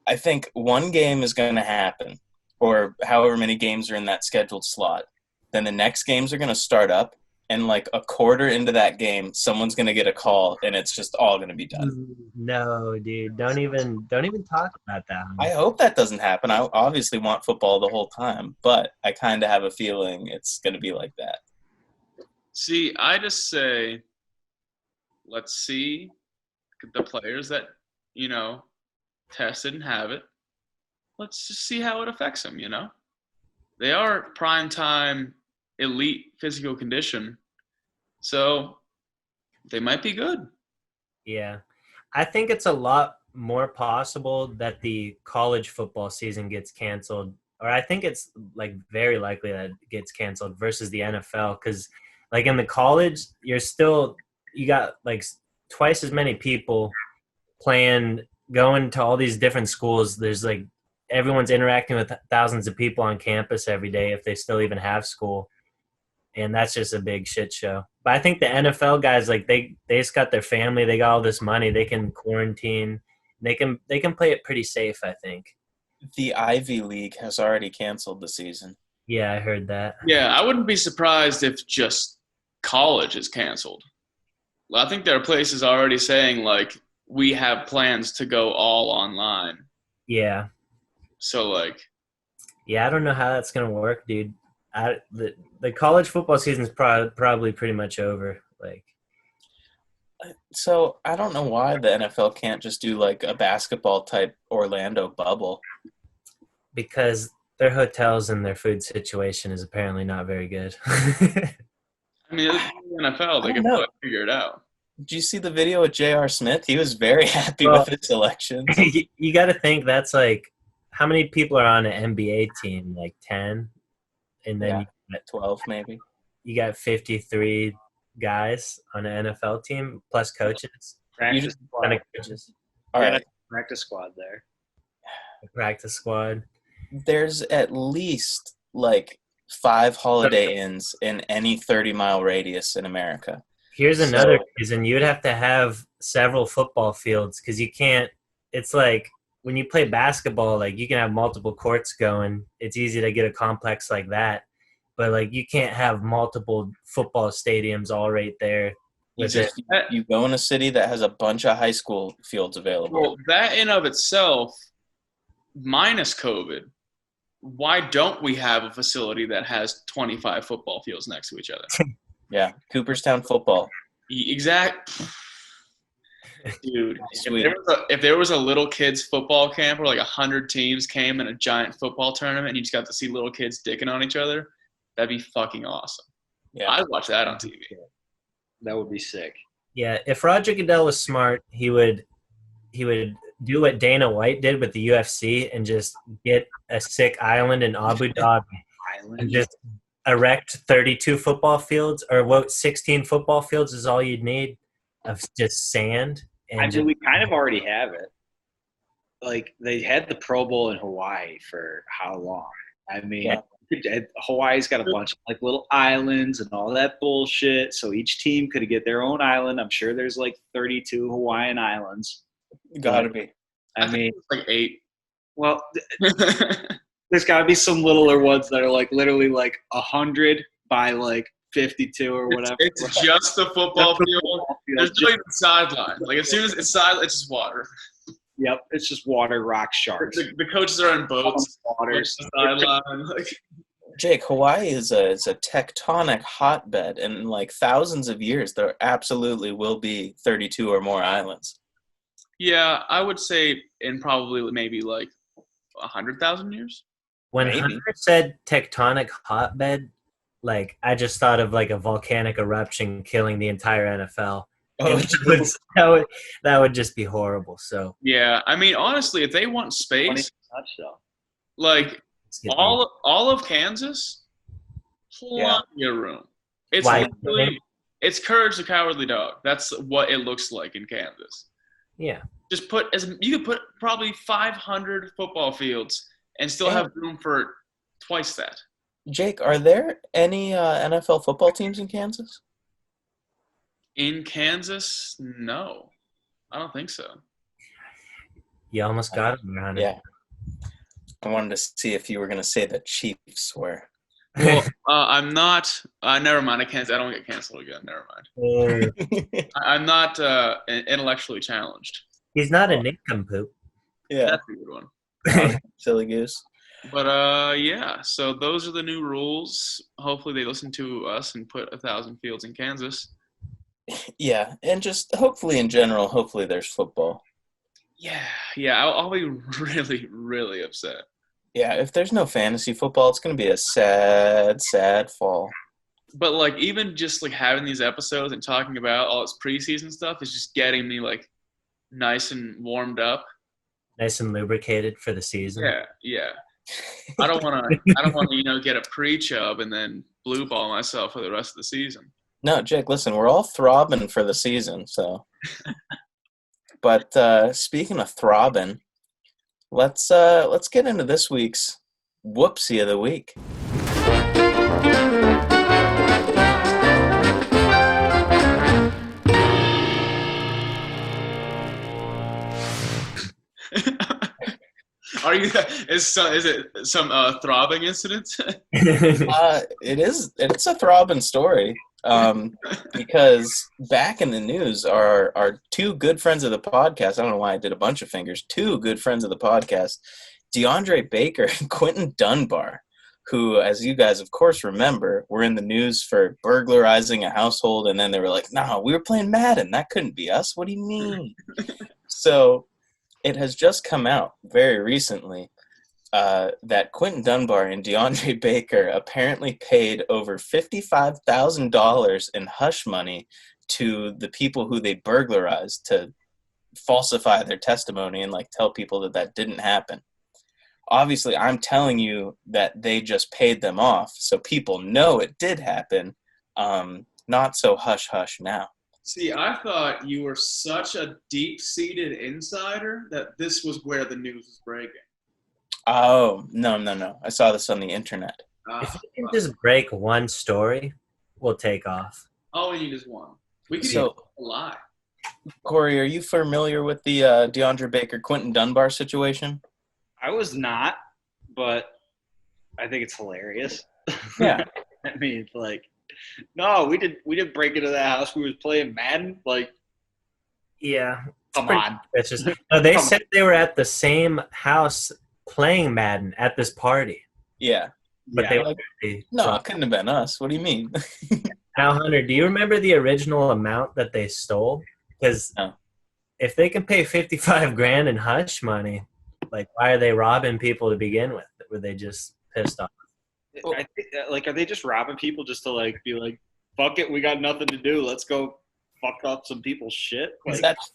I think one game is going to happen, or however many games are in that scheduled slot. Then the next games are going to start up, and a quarter into that game, someone's going to get a call, and it's just all going to be done. No, dude. Don't even talk about that. I hope that doesn't happen. I obviously want football the whole time, but I kind of have a feeling it's going to be like that. See, I just say, let's see the players that, tested and have it. Let's just see how it affects them, They are primetime elite physical condition, so they might be good. Yeah, I think it's a lot more possible that the college football season gets canceled, or I think it's like very likely that it gets canceled versus the NFL, because like in the college, you got like twice as many people going to all these different schools. There's like everyone's interacting with thousands of people on campus every day if they still even have school. And that's just a big shit show. But I think the NFL guys, like they just got their family, they got all this money, they can quarantine, they can play it pretty safe, I think. The Ivy League has already canceled the season. Yeah, I heard that. Yeah, I wouldn't be surprised if just college is canceled. I think there are places already saying, like, we have plans to go all online. Yeah. So, like. Yeah, I don't know how that's going to work, dude. The college football season is probably pretty much over. Like, so I don't know why the NFL can't just do like a basketball type Orlando bubble. Because their hotels and their food situation is apparently not very good. I mean, it's the NFL. They can probably figure it out. Did you see the video with J.R. Smith? He was very happy with his selections. You got to think that's like, how many people are on an NBA team? Like 10? And then you got 12 maybe. You got 53 guys on an NFL team plus coaches. Practice squad. Coaches. All right. Practice squad there. A practice squad. There's at least like 5 Holiday Inns in any 30-mile radius in America. Here's another reason. You would have to have several football fields because you can't – it's like when you play basketball, like you can have multiple courts going. It's easy to get a complex like that. But, like, you can't have multiple football stadiums all right there. You go in a city that has a bunch of high school fields available. Well, that in of itself, minus COVID, why don't we have a facility that has 25 football fields next to each other? Yeah, Cooperstown football. Exact. Dude, if there was a little kids football camp where like 100 teams came in a giant football tournament and you just got to see little kids dicking on each other, that'd be fucking awesome. Yeah, I'd watch that on TV. That would be sick. Yeah, if Roger Goodell was smart, he would do what Dana White did with the UFC and just get a sick island in Abu Dhabi and just erect 32 football fields, or 16 football fields is all you'd need of just sand. And we kind of already have it. Like, they had the Pro Bowl in Hawaii for how long? I mean, Hawaii's got a bunch of like little islands and all that bullshit. So each team could get their own island. I'm sure there's like 32 Hawaiian islands. Gotta be. I mean, it's like 8. Well, there's got to be some littler ones that are like literally like 100 by like 52 or whatever. It's just the football field. There's just the sideline. Like, as soon as it's sideline, it's just water. Yep, it's just water, rock, sharks. The coaches are in boats. Jake, Hawaii is a tectonic hotbed, and in like thousands of years, there absolutely will be 32 or more islands. Yeah, I would say in probably maybe like 100,000 years. When Hunter said tectonic hotbed, like I just thought of like a volcanic eruption killing the entire NFL. That would just be horrible. So yeah, I mean, honestly, if they want space, like all of Kansas, plenty of room. It's literally, it's Courage the Cowardly Dog. That's what it looks like in Kansas. Yeah, just you could put probably 500 football fields and still have room for twice that. Jake, are there any NFL football teams in Kansas? In Kansas, no. I don't think so. You almost got him around it. Yeah. I wanted to see if you were going to say the Chiefs were. Well, I'm not. Never mind. I don't get canceled again. Never mind. I'm not intellectually challenged. He's not a nincompoop. Yeah. That's a good one. Silly goose. But, yeah. So those are the new rules. Hopefully they listen to us and put 1,000 fields in Kansas. Yeah, and just hopefully in general, hopefully there's football. Yeah, I'll be really, really upset. Yeah, if there's no fantasy football, it's going to be a sad, sad fall. But, like, even just, like, having these episodes and talking about all this preseason stuff is just getting me, like, nice and warmed up. Nice and lubricated for the season. Yeah. I don't want to, get a pre-chub and then blue ball myself for the rest of the season. No, Jake, listen, we're all throbbing for the season, so. But speaking of throbbing, let's get into this week's whoopsie of the week. Is it some throbbing incident? It's a throbbing story. Because back in the news are two good friends of the podcast. I don't know why I did a bunch of fingers. Two good friends of the podcast, DeAndre Baker and Quentin Dunbar, who, as you guys of course remember, were in the news for burglarizing a household, and then they were like, "No, we were playing Madden. That couldn't be us. What do you mean?" So it has just come out very recently that Quentin Dunbar and DeAndre Baker apparently paid over $55,000 in hush money to the people who they burglarized to falsify their testimony and tell people that didn't happen. Obviously, I'm telling you that they just paid them off, so people know it did happen. Not so hush hush now. See, I thought you were such a deep-seated insider that this was where the news was breaking. Oh, no. I saw this on the internet. If we can just break one story, we'll take off. All we need is one. We could even lie. Corey, are you familiar with the DeAndre Baker, Quentin Dunbar situation? I was not, but I think it's hilarious. Yeah. I mean, no, we didn't break into that house. We was playing Madden. Yeah. Come on. It's just no, they said they were at the same house playing Madden at this party. Yeah. But it couldn't have been us. What do you mean? Now, Hunter, do you remember the original amount that they stole? Because if they can pay $55,000 in hush money, why are they robbing people to begin with? Were they just pissed off? I think, are they just robbing people just to be like, fuck it, we got nothing to do, let's go fuck up some people's shit?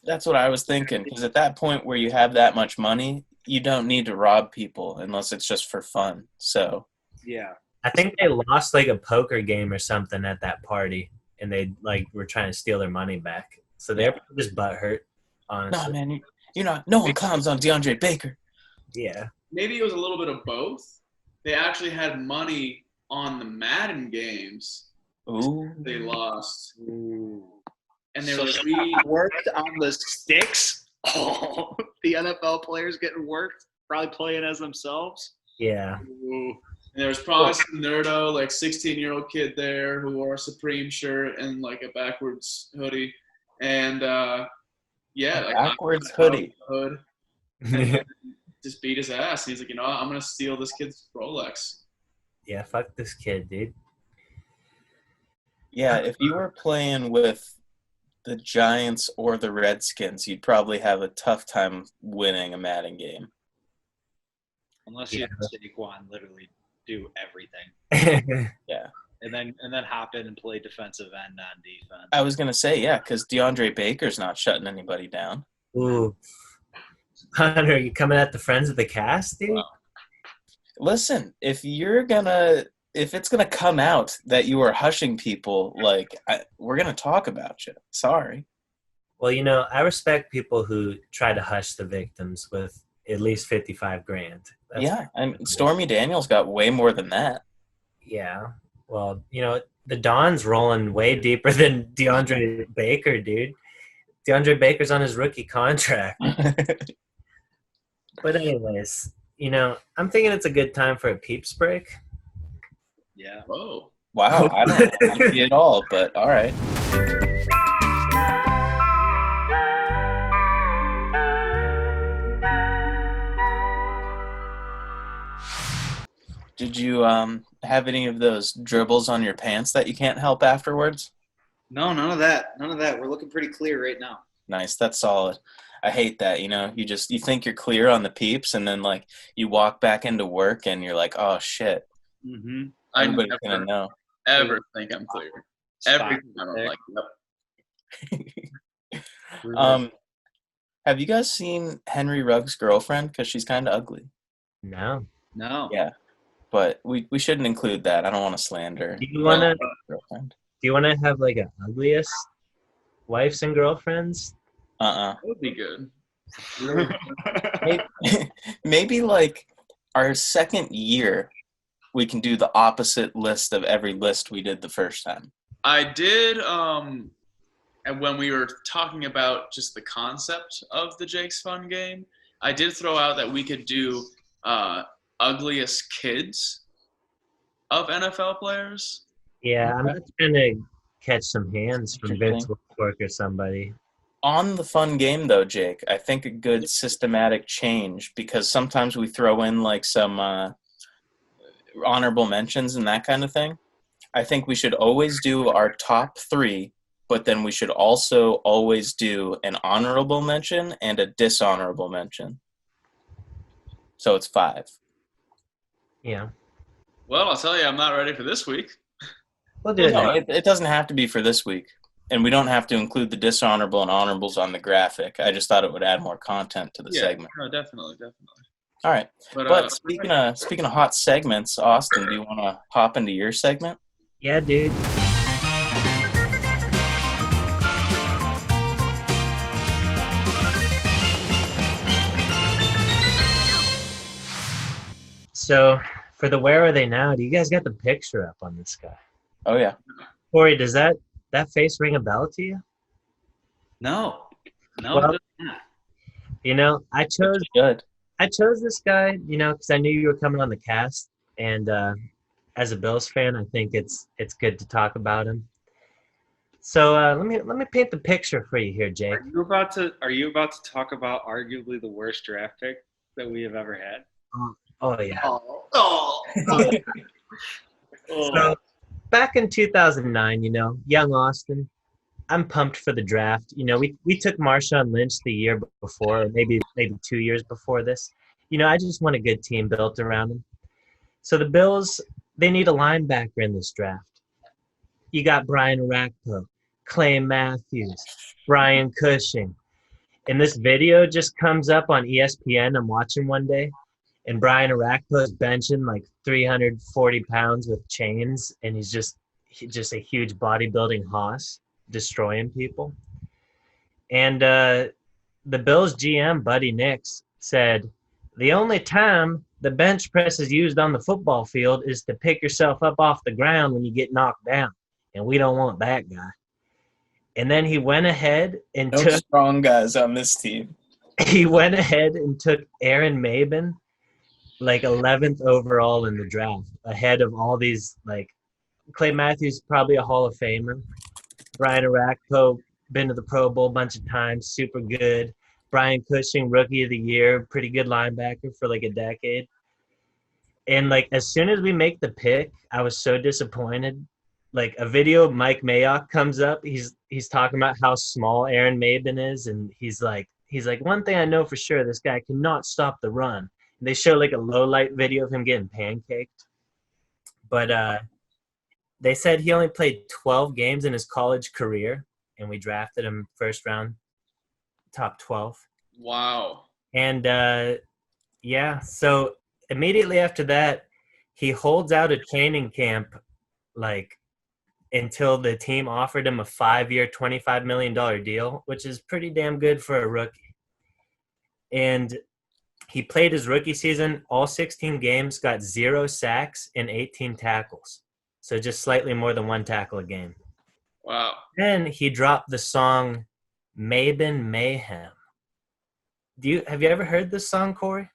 That's what I was thinking. Because at that point where you have that much money, you don't need to rob people unless it's just for fun. So yeah, I think they lost a poker game or something at that party, and they were trying to steal their money back. So they're just butthurt. Honestly, no man, no one clowns on DeAndre Baker. Yeah, maybe it was a little bit of both. They actually had money on the Madden games. Ooh, they lost. Ooh. And they worked on the sticks. Oh, the NFL players getting worked, probably playing as themselves. Yeah. Ooh. And there was probably some nerdo, 16-year-old kid there who wore a Supreme shirt and a backwards hoodie. And backwards hoodie. Hood. And just beat his ass. He's like, I'm going to steal this kid's Rolex. Yeah, fuck this kid, dude. Yeah, if you were playing with the Giants or the Redskins, you'd probably have a tough time winning a Madden game. Unless you have Saquon literally do everything. Yeah. And then hop in and play defensive end on defense. I was going to say, yeah, because DeAndre Baker's not shutting anybody down. Ooh. Hunter, are you coming at the friends of the cast, dude? Wow. Listen, if it's gonna come out that you are hushing people, we're gonna talk about you. Sorry. Well, I respect people who try to hush the victims with at least $55,000. Yeah, and Stormy Daniels got way more than that. Yeah. Well, the Don's rolling way deeper than DeAndre Baker, dude. DeAndre Baker's on his rookie contract. But anyways, I'm thinking it's a good time for a peeps break. Yeah. Whoa. Wow, I don't see it all, but all right. Did you have any of those dribbles on your pants that you can't help afterwards? No, none of that. None of that. We're looking pretty clear right now. Nice. That's solid. I hate that, you think you're clear on the peeps, and then you walk back into work and you're like, oh shit. Mm-hmm. Everybody's gonna know. Ever think I'm clear? Every time I'm like, yep. Have you guys seen Henry Ruggs' girlfriend? Because she's kind of ugly. No. No. Yeah. But we shouldn't include that. I don't want to slander Do you wanna girlfriend. have like an ugliest wives and girlfriends? That would be good. Maybe like our second year, we can do the opposite list of every list we did the first time. I did, and when we were talking about just the concept of the Jake's Fun game, I did throw out that we could do ugliest kids of NFL players. Yeah, I'm just trying to catch some hands from Vince Wilfork or somebody. On the fun game, though, Jake, I think a good systematic change, because sometimes we throw in like some honorable mentions and that kind of thing. I think we should always do our top 3, but then we should also always do an honorable mention and a dishonorable mention. So it's 5. Yeah. Well, I'll tell you, I'm not ready for this week. We'll do it. No, it doesn't have to be for this week. And we don't have to include the dishonorable and honorables on the graphic. I just thought it would add more content to the segment. No, definitely. All right. But speaking of hot segments, Austin, do you want to hop into your segment? Yeah, dude. So, for the where are they now, do you guys got the picture up on this guy? Oh, yeah. Corey, does that face ring a bell to you? No. Well, it does not. You know, I chose Good. this guy, you know, because I knew you were coming on the cast, and as a Bills fan, I think it's good to talk about him. So let me paint the picture for you here, Jake. Are you about to talk about arguably the worst draft pick that we have ever had? Oh yeah. Oh. So back in 2009, you know, young Austin, I'm pumped for the draft. You know, we took Marshawn Lynch the year before, or maybe 2 years before this. You know, I just want a good team built around him. So the Bills, they need a linebacker in this draft. You got Brian Orakpo, Clay Matthews, Brian Cushing. And this video just comes up on ESPN. I'm watching one day, and Brian Orakpo is benching like 340 pounds with chains, and he's just a huge bodybuilding hoss, destroying people. And the Bills GM, Buddy Nix, said, the only time the bench press is used on the football field is to pick yourself up off the ground when you get knocked down, and we don't want that guy. And then he went ahead and No strong guys on this team. He went ahead and took Aaron Maben, like 11th overall in the draft, ahead of all these, like, Clay Matthews, probably a Hall of Famer. Brian Orakpo, been to the Pro Bowl a bunch of times, super good. Brian Cushing, Rookie of the Year, pretty good linebacker for like a decade. And like as soon as we make the pick, I was so disappointed. Like a video of Mike Mayock comes up. He's talking about how small Aaron Maben is, and he's like, one thing I know for sure, this guy cannot stop the run. And they show like a low light video of him getting pancaked. But they said he only played 12 games in his college career, and we drafted him first round, top 12. Wow. And yeah, so immediately after that, he holds out a training camp like until the team offered him a 5-year, $25 million deal, which is pretty damn good for a rookie. And he played his rookie season, all 16 games, got 0 sacks and 18 tackles. So just slightly more than 1 tackle a game. Wow. Then he dropped the song Maben Mayhem. Have you ever heard this song, Corey?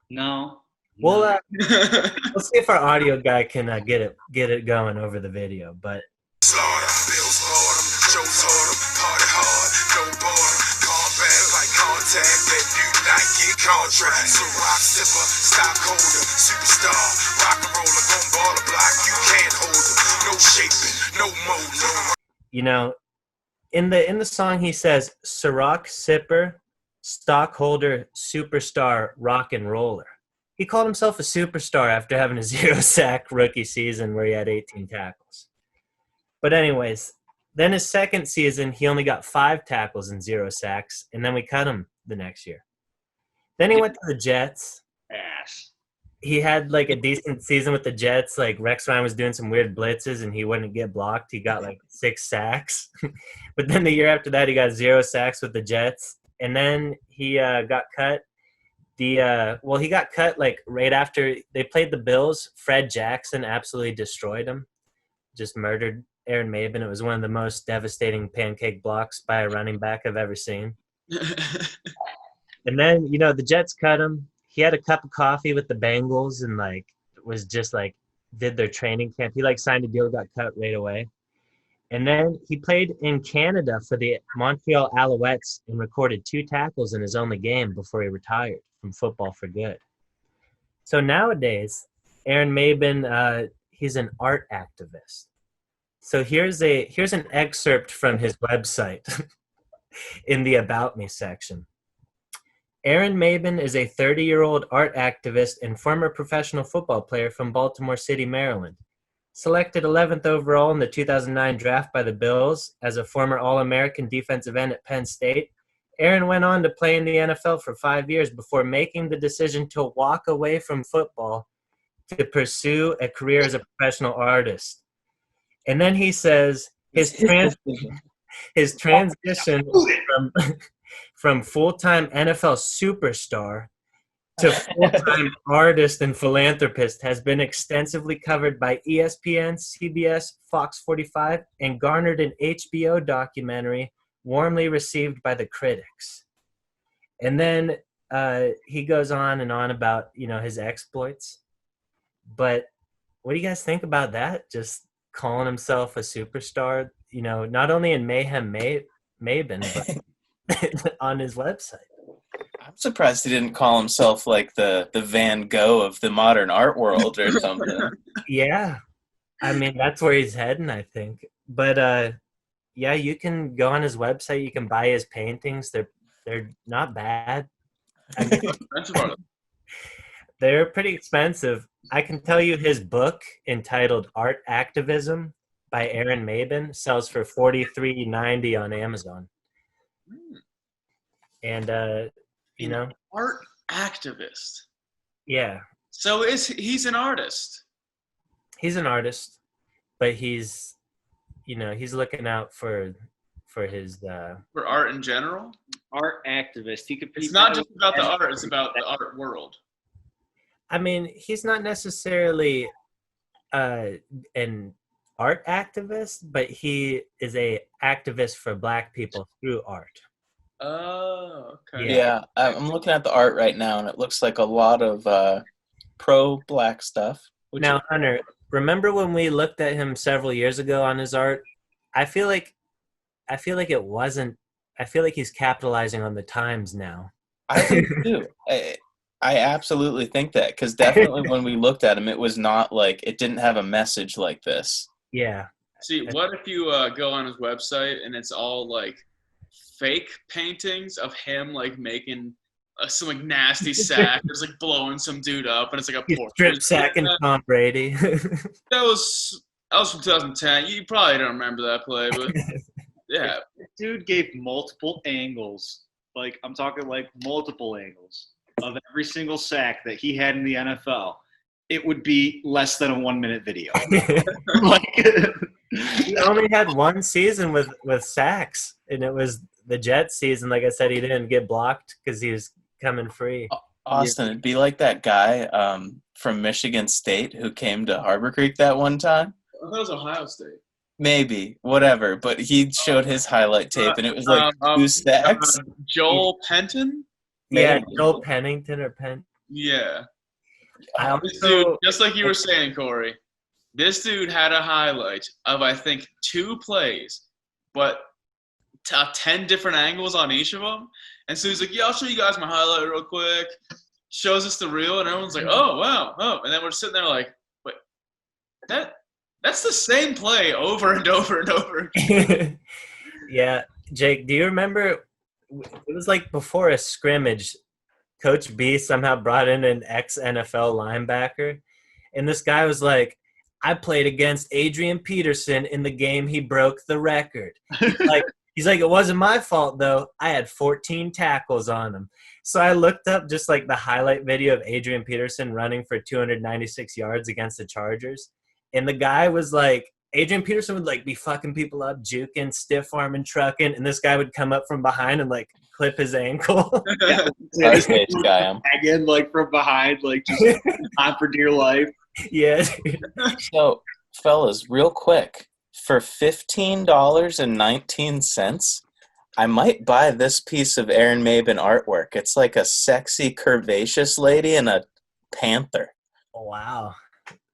No. Well, we'll see if our audio guy can get it going over the video. But you know, in the song he says, Ciroc sipper, stockholder, superstar, rock and roller. He called himself a superstar after having a 0-sack rookie season where he had 18 tackles. But anyways, then his second season, he only got 5 tackles and 0 sacks, and then we cut him the next year. Then he went to the Jets. Ass. He had like a decent season with the Jets. Like Rex Ryan was doing some weird blitzes and he wouldn't get blocked. He got like 6 sacks. But then the year after that, he got 0 sacks with the Jets. And then he got cut. He got cut like right after they played the Bills. Fred Jackson absolutely destroyed him. Just murdered Aaron Maben. It was one of the most devastating pancake blocks by a running back I've ever seen. And then, the Jets cut him. He had a cup of coffee with the Bengals and was just did their training camp. He signed a deal, got cut right away. And then he played in Canada for the Montreal Alouettes and recorded 2 tackles in his only game before he retired from football for good. So nowadays, Aaron Maben, he's an art activist. So here's an excerpt from his website in the About Me section. Aaron Maben is a 30-year-old art activist and former professional football player from Baltimore City, Maryland. Selected 11th overall in the 2009 draft by the Bills as a former All-American defensive end at Penn State, Aaron went on to play in the NFL for 5 years before making the decision to walk away from football to pursue a career as a professional artist. And then he says his transition from full-time NFL superstar to full-time artist and philanthropist has been extensively covered by ESPN, CBS, Fox 45, and garnered an HBO documentary warmly received by the critics. And then he goes on and on about, his exploits. But what do you guys think about that? Just calling himself a superstar, not only in Mayhem Maben, but on his website. I'm surprised he didn't call himself the Van Gogh of the modern art world or something. Yeah. I mean, that's where he's heading, I think. But yeah, you can go on his website. You can buy his paintings. They're not bad. I mean, they're pretty expensive. I can tell you his book entitled Art Activism by Aaron Maben sells for $43.90 on Amazon. And art activist. Yeah. So he's an artist. He's an artist, but he's looking out for his for art in general. Art activist. It's not just about the art; it's about the art world. I mean, he's not necessarily an art activist, but he is a activist for Black people through art. Oh, okay. Yeah, I'm looking at the art right now, and it looks like a lot of pro-Black stuff. Now, Hunter, remember when we looked at him several years ago on his art? I feel like it wasn't. I feel like he's capitalizing on the times now. I think too. I absolutely think that, because definitely when we looked at him, it was not it didn't have a message like this. Yeah. See, what if you go on his website and it's all fake paintings of him making some nasty sack, or blowing some dude up, and it's a portrait. Strip sacking Tom Brady. That was from 2010. You probably don't remember that play, but yeah. Dude gave multiple angles. I'm talking multiple angles of every single sack that he had in the NFL. It would be less than a 1-minute video. He only had one season with sacks, and it was the Jets season. Like I said, he didn't get blocked because he was coming free. Austin, it'd be like that guy from Michigan State who came to Harbor Creek that one time. I thought it was Ohio State. Maybe, whatever. But he showed his highlight tape, and it was 2 sacks. Joel Penton? Yeah, Joel Pennington or Penn. Yeah. This dude, just like you were saying, Corey, this dude had a highlight of, I think, 2 plays, but 10 different angles on each of them. And so he's like, yeah, I'll show you guys my highlight real quick. Shows us the reel, and everyone's like, oh, wow. Oh. And then we're sitting there like, wait, that's the same play over and over and over again. Yeah. Jake, do you remember it was before a scrimmage, Coach B somehow brought in an ex-NFL linebacker, and this guy was like, I played against Adrian Peterson in the game he broke the record. He's like, it wasn't my fault, though. I had 14 tackles on him. So I looked up just like the highlight video of Adrian Peterson running for 296 yards against the Chargers. And the guy was like, Adrian Peterson would like be fucking people up, juking, stiff arming, trucking. And this guy would come up from behind and like clip his ankle. Again, like from behind, like just on for dear life. Yeah. So, fellas, real quick, for $15.19, I might buy this piece of Aaron Maben artwork. It's like a sexy, curvaceous lady and a panther. Wow.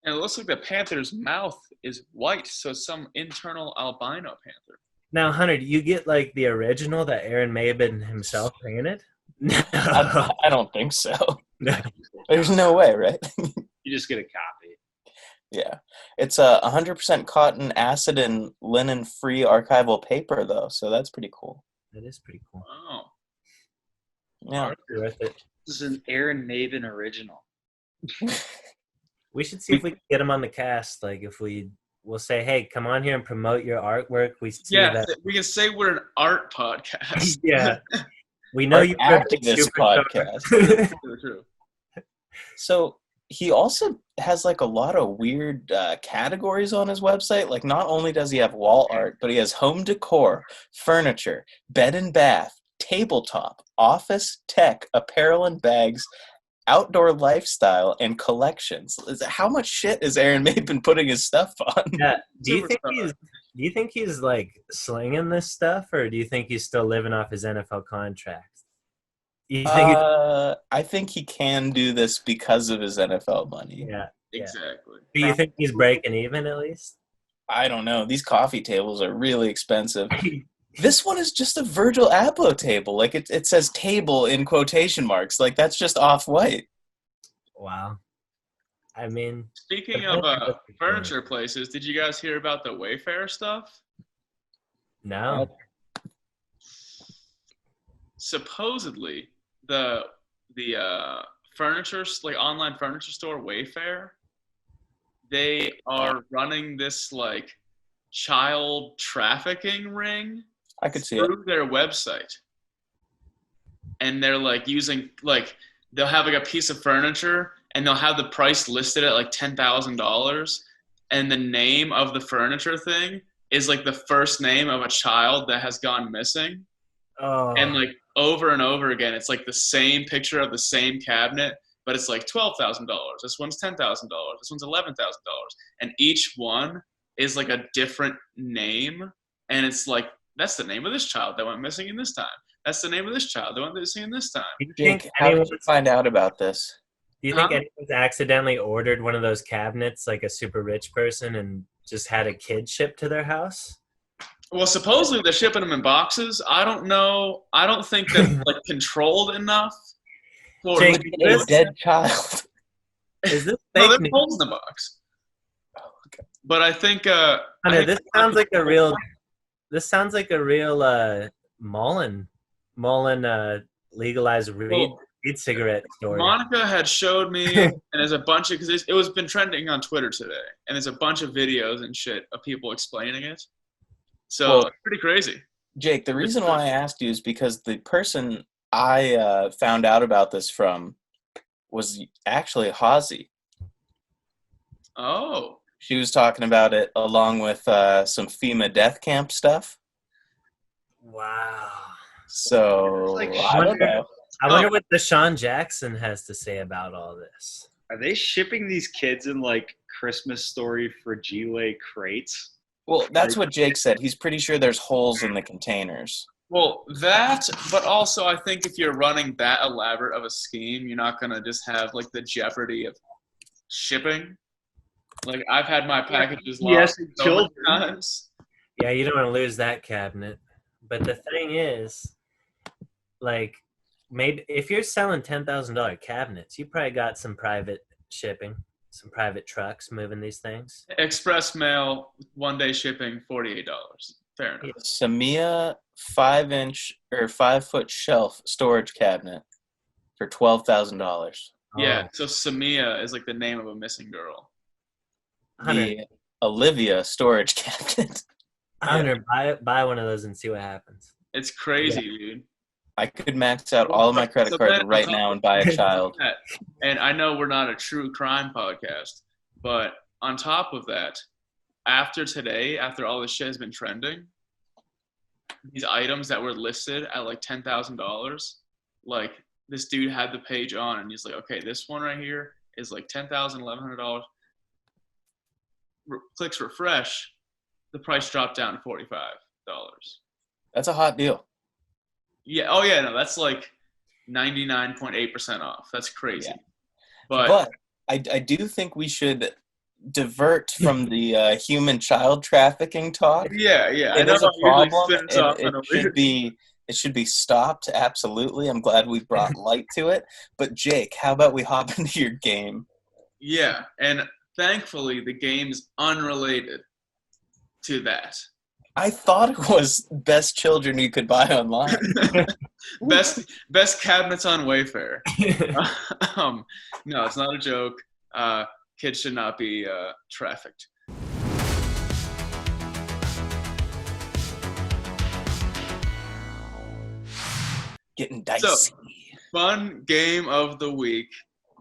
And it looks like the panther's mouth is white, so some internal albino panther. Now, Hunter, do you get like the original that Aaron Maben himself painted? No. I don't think so. No. There's no way, right? You just get a copy. Yeah. It's a 100% cotton, acid, and linen-free archival paper, though, so that's pretty cool. That is pretty cool. Oh. Yeah. Worth it. This is an Aaron Maben original. We should see if we can get him on the cast. Like, if we'll say, hey, come on here and promote your artwork. We see that. We can say we're an art podcast. Yeah. We know you're a big activist superstar. podcast. True. So he also has like a lot of weird categories on his website. Like not only does he have wall art, but he has home decor, furniture, bed and bath, tabletop, office, tech, apparel and bags, outdoor lifestyle, and collections. How much shit is Aaron Maben putting his stuff on? Yeah. Do you think he's like slinging this stuff, or do you think he's still living off his NFL contract? I think he can do this because of his NFL money. Yeah. Exactly. Do you think he's breaking even at least? I don't know. These coffee tables are really expensive. This one is just a Virgil Abloh table. Like it says table in quotation marks. Like that's just off-white. Wow. I mean, Speaking of furniture places, did you guys hear about the Wayfair stuff? no. Supposedly, the furniture, like online furniture store Wayfair, they are running this like child trafficking ring I could see it. through their website. And they're like using like they'll have like a piece of furniture and they'll have the price listed at like $10,000, and the name of the furniture thing is like the first name of a child that has gone missing. Oh. And like over and over again, it's like the same picture of the same cabinet, but it's like $12,000. This one's $10,000. This one's $11,000. And each one is like a different name. And it's like, that's the name of this child that went missing in this time. That's the name of this child that went missing in this time. Do you Jake, think how did anyone's, you find out about this? do you think anyone's accidentally ordered one of those cabinets, like a super rich person, and just had a kid shipped to their house? Well, supposedly they're shipping them in boxes. I don't know. I don't think they're like controlled enough. For Jake, A dead child. Is this no, fake they're news? holes in the box. But I think Hunter, this sounds like a real. This sounds like a real Mullen legalized weed cigarette story. Monica had showed me, and there's a bunch of, because it was been trending on Twitter today, and there's a bunch of videos and shit of people explaining it. So Well, it's pretty crazy. Jake, the reason why I asked you is because the person I found out about this from was actually Hazy. Oh, She was talking about it along with some FEMA death camp stuff. Wow. So, Like, I don't know. I wonder what Deshaun Jackson has to say about all this. Are they shipping these kids in like Christmas Story for G-Way crates? Well, that's what Jake said. He's pretty sure there's holes in the containers. well, that, but also I think if you're running that elaborate of a scheme, you're not going to just have like the jeopardy of shipping. Like I've had my packages lost so many times. Yeah, you don't want to lose that cabinet. But the thing is, like, maybe if you're selling $10,000 cabinets, you probably got some private shipping, some private trucks moving these things. Express mail, 1-day shipping, $48. Fair enough. Samia 5-inch or 5-foot shelf storage cabinet for $12,000. Yeah, so Samia is like the name of a missing girl. The Olivia storage cabinet. Hunter, buy one of those and see what happens. It's crazy, dude. I could max out all of my credit cards right now and buy a child. And I know we're not a true crime podcast, but on top of that, after today, after all this shit has been trending, these items that were listed at like $10,000, like this dude had the page on and he's like, okay, this one right here is like $10,000, $1,100. Clicks refresh, the price dropped down to $45. That's a hot deal. Yeah. Oh yeah. No, that's like 99.8% off. That's crazy. Yeah. But I do think we should divert from the human child trafficking talk. Yeah. Yeah. It is a problem. It should be stopped. Absolutely. I'm glad we brought light to it. But Jake, how about we hop into your game? Yeah. And thankfully, the game is unrelated to that. I thought it was best children you could buy online. best cabinets on Wayfair. No, it's not a joke. Kids should not be trafficked. Getting dicey. So, fun game of the week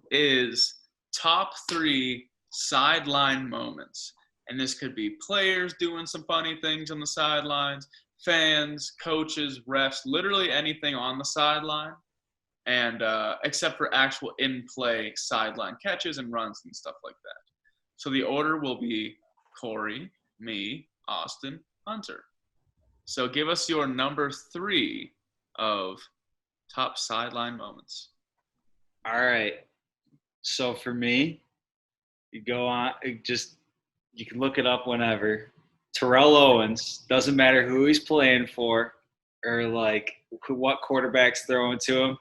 is top 3 sideline moments. And this could be players doing some funny things on the sidelines, fans, coaches, refs, literally anything on the sideline, and except for actual in-play sideline catches and runs and stuff like that. So the order will be Corey, me, Austin, Hunter. So give us your number 3 of top sideline moments. All right. So for me, you go on, you can look it up whenever. Terrell Owens, doesn't matter who he's playing for or like what quarterback's throwing to him,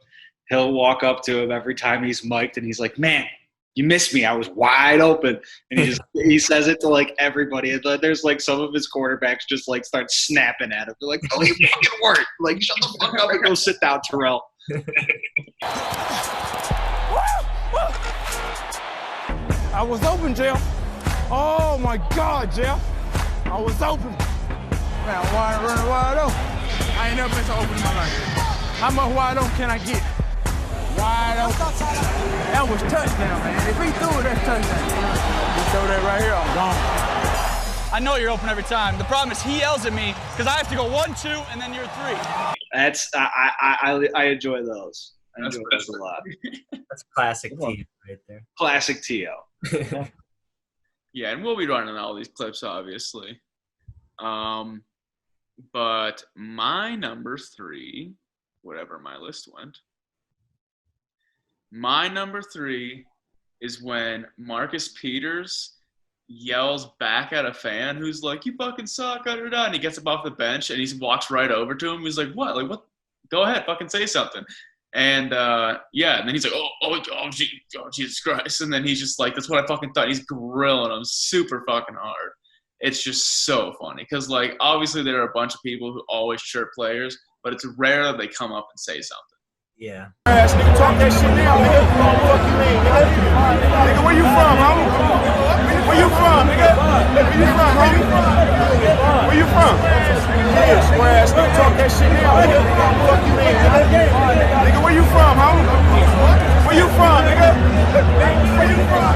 he'll walk up to him every time he's mic'd and he's like, man, you missed me. I was wide open. And he says it to like everybody. And there's like some of his quarterbacks just like start snapping at him. They're like, oh, you make it work. Like, shut the fuck up and go sit down, Terrell. I was open, Jeff. Oh my God, Jeff. I was open. Man, running wide open. I ain't never been so open in my life. How much wide open can I get? Wide open. That was touchdown, man. If he threw it, that's touchdown. Just throw that right here, I'm gone. I know you're open every time. The problem is he yells at me because I have to go 1, 2, and then you're 3. That's I enjoy those. I enjoy those a lot. That's classic T right there. Classic T.O. Yeah, and we'll be running all these clips, obviously. But my number 3, whatever my list went, my number 3 is when Marcus Peters yells back at a fan who's like, you fucking suck, and he gets up off the bench and he walks right over to him. He's like, what? Like, what? Go ahead, fucking say something. And, and then he's like, oh, Jesus Christ. And then he's just like, that's what I fucking thought. He's grilling him super fucking hard. It's just so funny. Because, like, obviously there are a bunch of people who always chirp players, but it's rare that they come up and say something. Yeah. Ass nigga, talk that shit now, nigga. Fuck you mean, nigga? Nigga, where you from, homie? Where you from, nigga? Where you from, homie? Where you from? Yeah, square ass nigga, talk that shit now, nigga. Fuck you mean, nigga? Nigga, where you from, homie? Where you from, nigga? Where you from?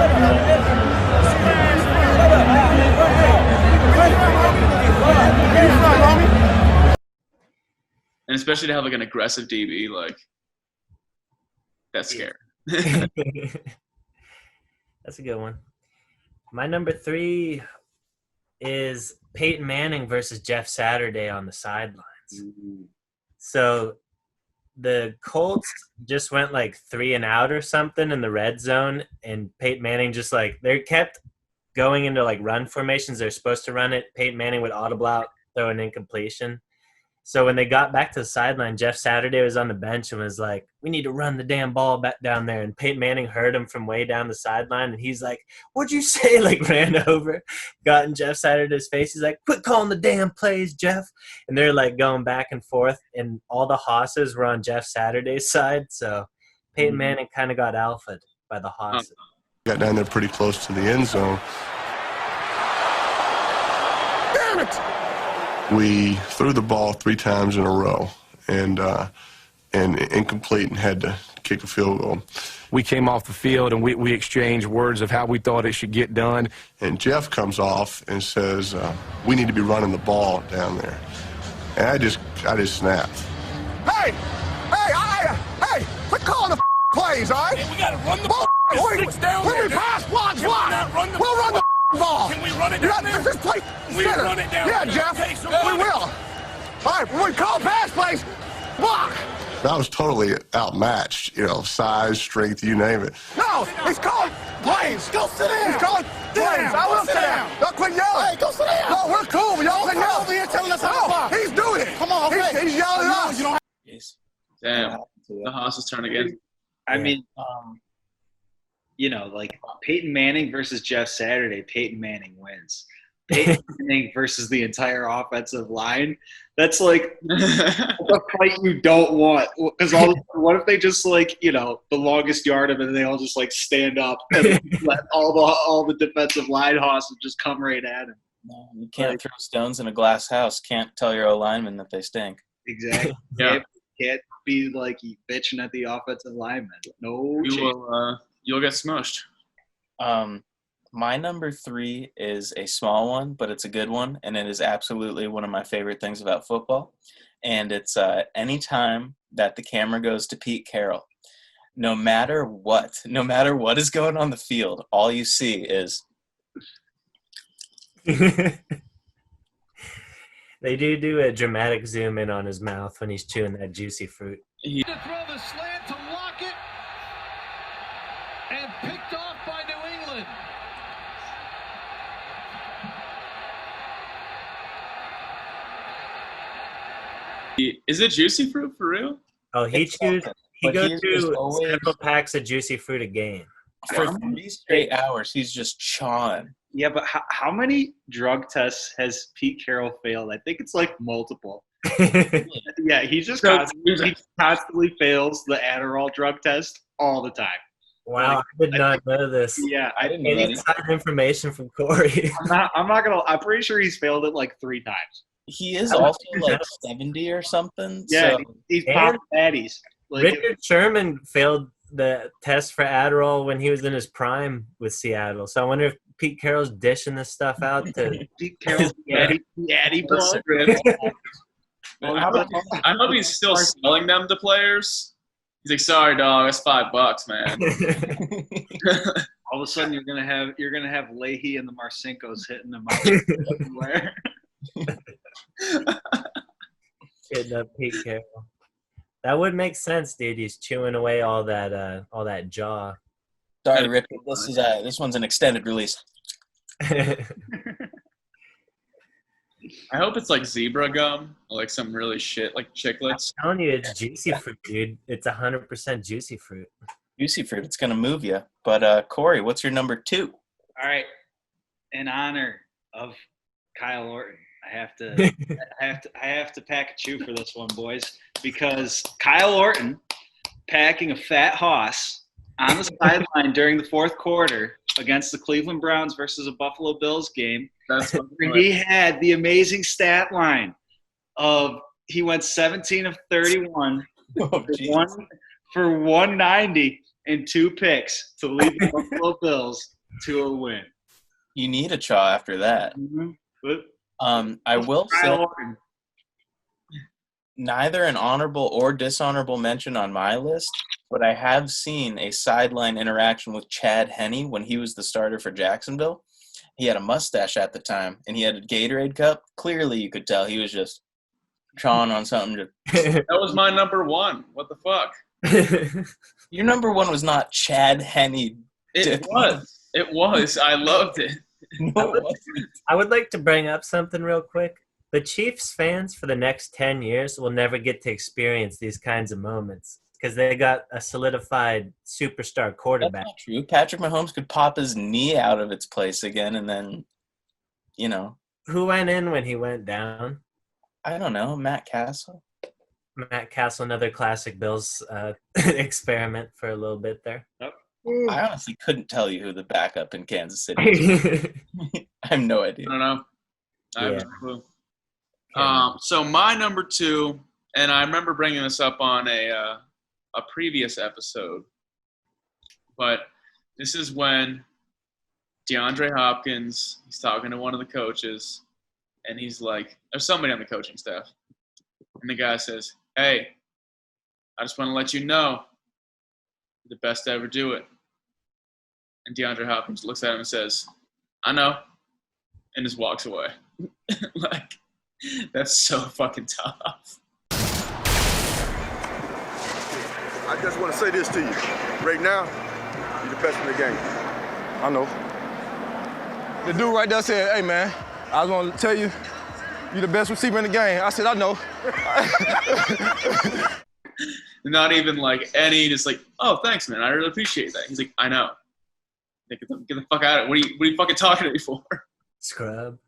Where you from, homie? And especially to have, like, an aggressive DB, like, that's scary. That's a good one. My number 3 is Peyton Manning versus Jeff Saturday on the sidelines. Mm-hmm. So the Colts just went like 3 and out or something in the red zone, and Peyton Manning just like, they kept going into like run formations. They're supposed to run it. Peyton Manning would audible out, throw an incompletion. So when they got back to the sideline, Jeff Saturday was on the bench and was like, we need to run the damn ball back down there. And Peyton Manning heard him from way down the sideline, and he's like, what'd you say? Like, ran over, got in Jeff Saturday's face. He's like, quit calling the damn plays, Jeff. And they're like going back and forth, and all the hosses were on Jeff Saturday's side. So Peyton Manning kind of got alphaed by the hosses. Got down there pretty close to the end zone. Damn it! We threw the ball 3 times in a row and incomplete and had to kick a field goal. We came off the field and we exchanged words of how we thought it should get done. And Jeff comes off and says, we need to be running the ball down there. And I just snapped. Hey, quit calling the plays, all right? Hey, we got to run the ball. When we pass blocks, we'll run the ball. Can we run it down there? Just play We center. run it down Yeah, there. Jeff, Take some we running. will. All right, when we call pass plays, block. I was totally outmatched, size, strength, you name it. No, he's calling plays. Go sit down. He's calling plays. I will sit down. Y'all quit yelling. Hey, go sit down. No, we're cool, but y'all quit yelling. Over here telling us how to block. He's doing it. Come on, he's yelling at us. Jeez. Damn. The horse's turn again. I mean, like Peyton Manning versus Jeff Saturday, Peyton Manning wins. Peyton Manning versus the entire offensive line. That's like a fight you don't want. Because what if they just the longest yard of it, and they all just stand up and let all the defensive line hosses just come right at him. No, you can't throw stones in a glass house. Can't tell your O-lineman that they stink. Exactly. Yeah. Can't be bitching at the offensive lineman. No chance. You'll get smushed. My number 3 is a small one, but it's a good one, and it is absolutely one of my favorite things about football. And it's any time that the camera goes to Pete Carroll, no matter what is going on the field, all you see is. They do a dramatic zoom in on his mouth when he's chewing that juicy fruit. To throw the slant to Lockett, and picked off by New England. Is it juicy fruit for real? Oh, he goes he's through always- several packs of juicy fruit a game. For 3 straight hours, he's just chawing. Yeah, but how many drug tests has Pete Carroll failed? I think it's multiple. Yeah, he constantly fails the Adderall drug test all the time. Wow, I did not know this. Yeah, I didn't Any inside information from Corey. I'm pretty sure he's failed it 3 times. He is also 70 or something. Yeah, so. he's popping fatties. Richard Sherman failed the test for Adderall when he was in his prime with Seattle. So I wonder if Pete Carroll's dishing this stuff out to Pete Carroll's Addy blood. I hope he's still selling them to players. He's like, sorry, dog, that's $5, man. All of a sudden, you're gonna have Leahy and the Marcinkos hitting them out everywhere. Hitting up Pete Carroll. That would make sense, dude. He's chewing away all that jaw. Sorry, Rick. This one's an extended release. I hope it's zebra gum, or some really shit, chiclets. I'm telling you, it's juicy fruit, dude. It's 100% juicy fruit. Juicy fruit. It's gonna move you. But Corey, what's your number 2? All right, in honor of Kyle Orton, I have to pack a chew for this one, boys, because Kyle Orton packing a fat hoss on the sideline during the 4th quarter against the Cleveland Browns versus a Buffalo Bills game. He had the amazing stat line of he went 17 of 31 for 190 and 2 picks to lead the Buffalo Bills to a win. You need a chaw after that. Mm-hmm. But I will say neither an honorable or dishonorable mention on my list, but I have seen a sideline interaction with Chad Henne when he was the starter for Jacksonville. He had a mustache at the time, and he had a Gatorade cup. Clearly, you could tell he was just chawing on something. That was my number 1. What the fuck? Your number 1 was not Chad Henne. It was. It was. I loved it. No, it wasn't. I would like to bring up something real quick. The Chiefs fans for the next 10 years will never get to experience these kinds of moments because they got a solidified superstar quarterback. That's not true. Patrick Mahomes could pop his knee out of its place again and then, Who went in when he went down? I don't know, Matt Castle. Matt Castle, another classic Bills experiment for a little bit there. Yep. I honestly couldn't tell you who the backup in Kansas City is. I have no idea. I don't know. I have Yeah. no clue. So my number 2, and I remember bringing this up on a previous episode, but this is when DeAndre Hopkins, he's talking to one of the coaches, and he's like, there's somebody on the coaching staff, and the guy says, hey, I just want to let you know you're the best to ever do it. And DeAndre Hopkins looks at him and says, I know, and just walks away. Like, that's so fucking tough. I just want to say this to you. Right now, you're the best in the game. I know. The dude right there said, hey, man, I was going to tell you, you're the best receiver in the game. I said, I know. Not even like any, just like, oh, thanks, man. I really appreciate that. He's like, I know. Get the fuck out of it. What are you fucking talking to me for? Scrub.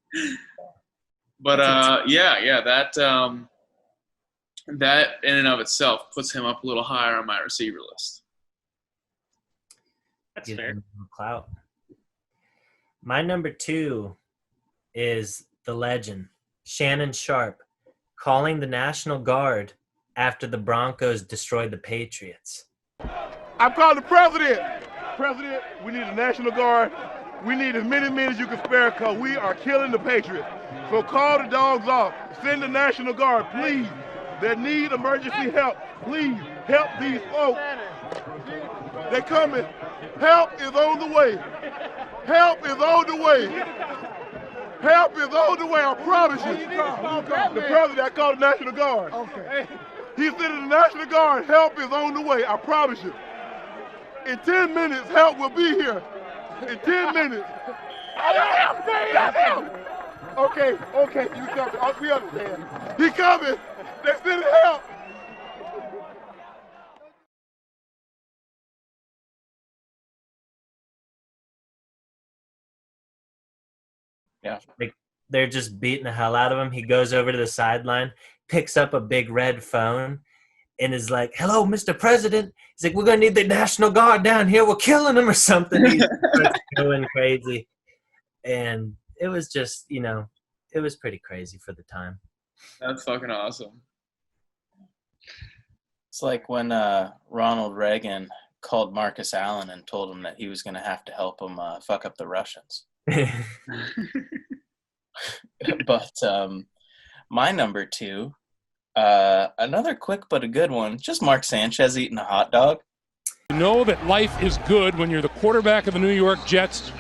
But that in and of itself puts him up a little higher on my receiver list. That's fair. Clout. My number 2 is the legend, Shannon Sharp, calling the National Guard after the Broncos destroyed the Patriots. I'm calling the president. President, we need a National Guard. We need as many men as you can spare because we are killing the Patriots. So call the dogs off. Send the National Guard, please. They need emergency help. Please help these folks. They're coming. Help is on the way. Help is on the way. Help is on the way, I promise you. The president, I called the National Guard. Okay. He said to the National Guard, help is on the way, I promise you. In 10 minutes, help will be here. In 10 minutes. Okay, you coming. We understand. He coming. They sending help. Yeah. Like, they're just beating the hell out of him. He goes over to the sideline, picks up a big red phone, and is like, hello, Mr. President. He's like, we're going to need the National Guard down here. We're killing them or something. He's going crazy. And it was just, it was pretty crazy for the time. That's fucking awesome. It's like when Ronald Reagan called Marcus Allen and told him that he was going to have to help him fuck up the Russians. But my number 2, another quick but a good one, just Mark Sanchez eating a hot dog. You know that life is good when you're the quarterback of the New York Jets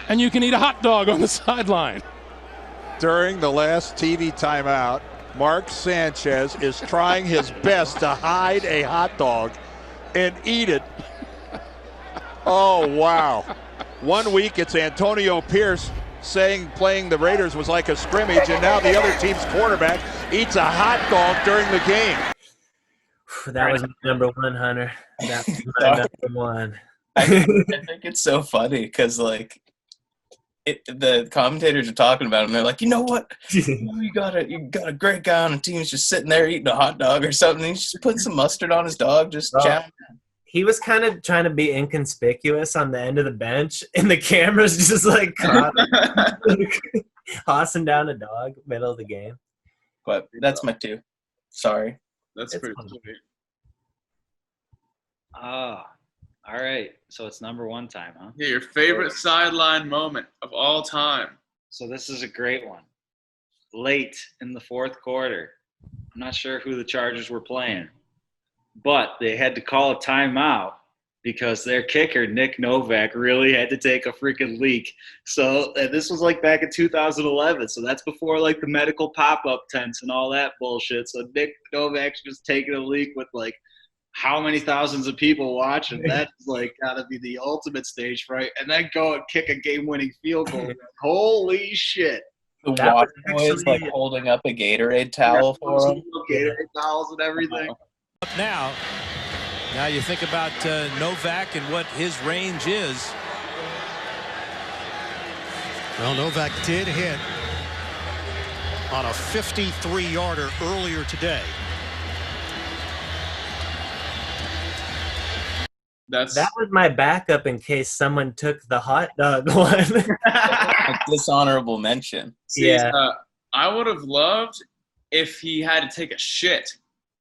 and you can eat a hot dog on the sideline. During the last TV timeout, Mark Sanchez is trying his best to hide a hot dog and eat it. Oh, wow. One week it's Antonio Pierce saying playing the Raiders was like a scrimmage, and now the other team's quarterback eats a hot dog during the game. That was my number 1, Hunter. That was my number 1. I think it's so funny because, like, the commentators are talking about him. They're like, you know what? You got a great guy on the team who's just sitting there eating a hot dog or something. He's just putting some mustard on his dog, just chowing. He was kind of trying to be inconspicuous on the end of the bench, and the camera's just like tossing down a dog middle of the game. But that's my 2. Sorry. That's pretty sweet. All right. So it's number 1 time, huh? Yeah, your favorite sideline moment of all time. So this is a great one. Late in the 4th quarter. I'm not sure who the Chargers were playing, but they had to call a timeout because their kicker, Nick Novak, really had to take a freaking leak. So this was like back in 2011. So that's before like the medical pop-up tents and all that bullshit. So Nick Novak's just taking a leak with like how many thousands of people watching. That's like gotta be the ultimate stage fright. And then go and kick a game-winning field goal. Holy shit. The water boy is like holding up a Gatorade towel for him. Gatorade towels and everything. Now you think about Novak and what his range is. Well, Novak did hit on a 53-yarder earlier today. That was my backup in case someone took the hot dog one. A dishonorable mention. See, I would have loved if he had to take a shit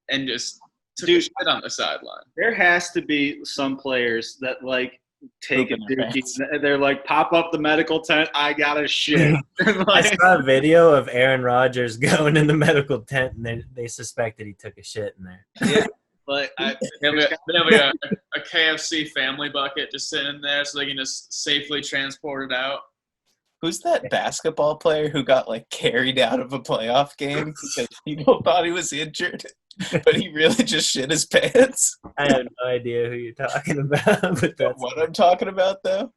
and just took a shit on the sideline. There has to be some players that like take a dookie. They're like, pop up the medical tent. I got a shit. I saw a video of Aaron Rodgers going in the medical tent, and they suspected he took a shit in there. Yeah, like they have a KFC family bucket just sitting there, so they can just safely transport it out. Who's that basketball player who got like carried out of a playoff game because people thought he was injured, but he really just shit his pants? I have no idea who you're talking about. But that's what I'm talking about, though.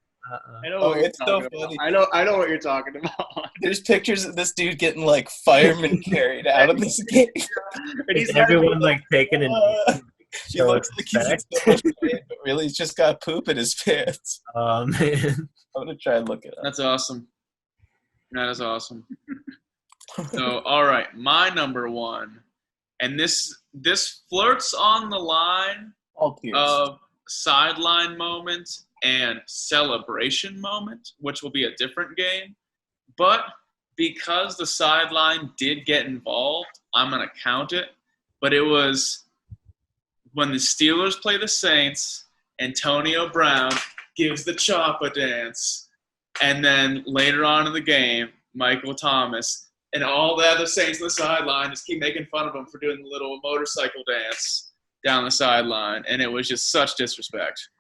I know what it's so funny. I know what you're talking about. There's pictures of this dude getting like firemen carried out of this game. And everyone like taking it. He looks like he's in so much pain, but really he's just got poop in his pants. Oh man, I'm gonna try and look it up. That's awesome. That is awesome. So, all right, my number one, and this flirts on the line of sideline moment and celebration moment, which will be a different game. But because the sideline did get involved, I'm going to count it. But it was when the Steelers play the Saints, Antonio Brown gives the Choppa dance. And then later on in the game, Michael Thomas and all the other Saints on the sideline just keep making fun of him for doing the little motorcycle dance down the sideline. And it was just such disrespect.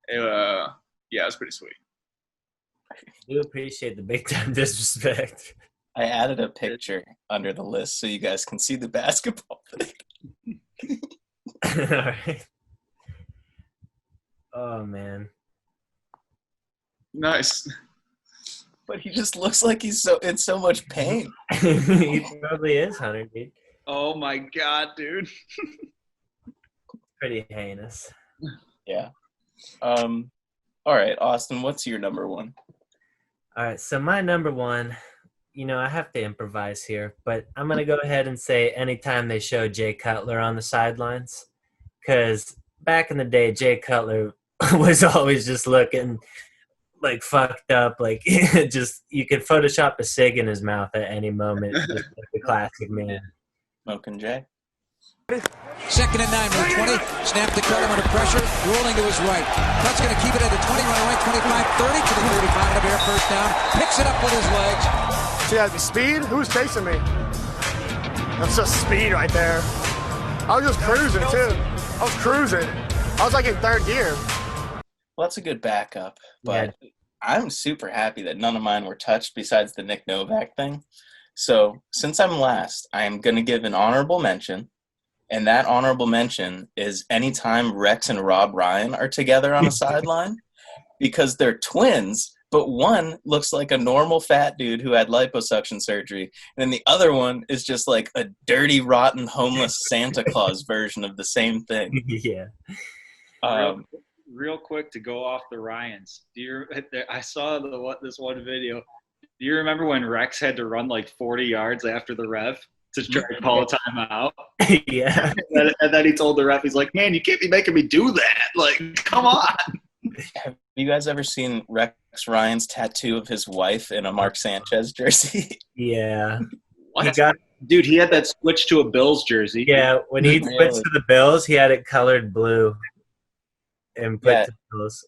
Yeah, it was pretty sweet. I do appreciate the big time disrespect. I added a picture under the list so you guys can see the basketball thing. All right. Oh man. Nice. But he just looks like he's in so much pain. He probably is, Hunter, dude. Oh my god, dude. Pretty heinous. Yeah. All right, Austin, what's your number one? All right, so my number one, I have to improvise here, but I'm going to go ahead and say anytime they show Jay Cutler on the sidelines, because back in the day, Jay Cutler was always just looking like fucked up, like just you could Photoshop a cig in his mouth at any moment, just like the classic man. Smoking Jay. 2nd and 9 with 20. Snap to Cutler under pressure. Rolling to his right. Cut's going to keep it at the 20. Run right, 25, 30 to the 35. Of air first down. Picks it up with his legs. See that speed? Who's chasing me? That's just speed right there. I was just cruising too. I was cruising. I was like in third gear. Well, that's a good backup, but yeah. I'm super happy that none of mine were touched besides the Nick Novak thing. So since I'm last, I am going to give an honorable mention. And that honorable mention is anytime Rex and Rob Ryan are together on a sideline, because they're twins, but one looks like a normal fat dude who had liposuction surgery, and then the other one is just like a dirty, rotten, homeless Santa Claus version of the same thing. Yeah. Real quick to go off the Ryans. I saw this one video. Do you remember when Rex had to run like 40 yards after the ref to try to call a timeout? Yeah. And then he told the ref, he's like, man, you can't be making me do that. Like, come on. Have you guys ever seen Rex Ryan's tattoo of his wife in a Mark Sanchez jersey? Yeah. What? Dude, he had that switch to a Bills jersey. Yeah, when he switched to the Bills, he had it colored blue and put the Bills.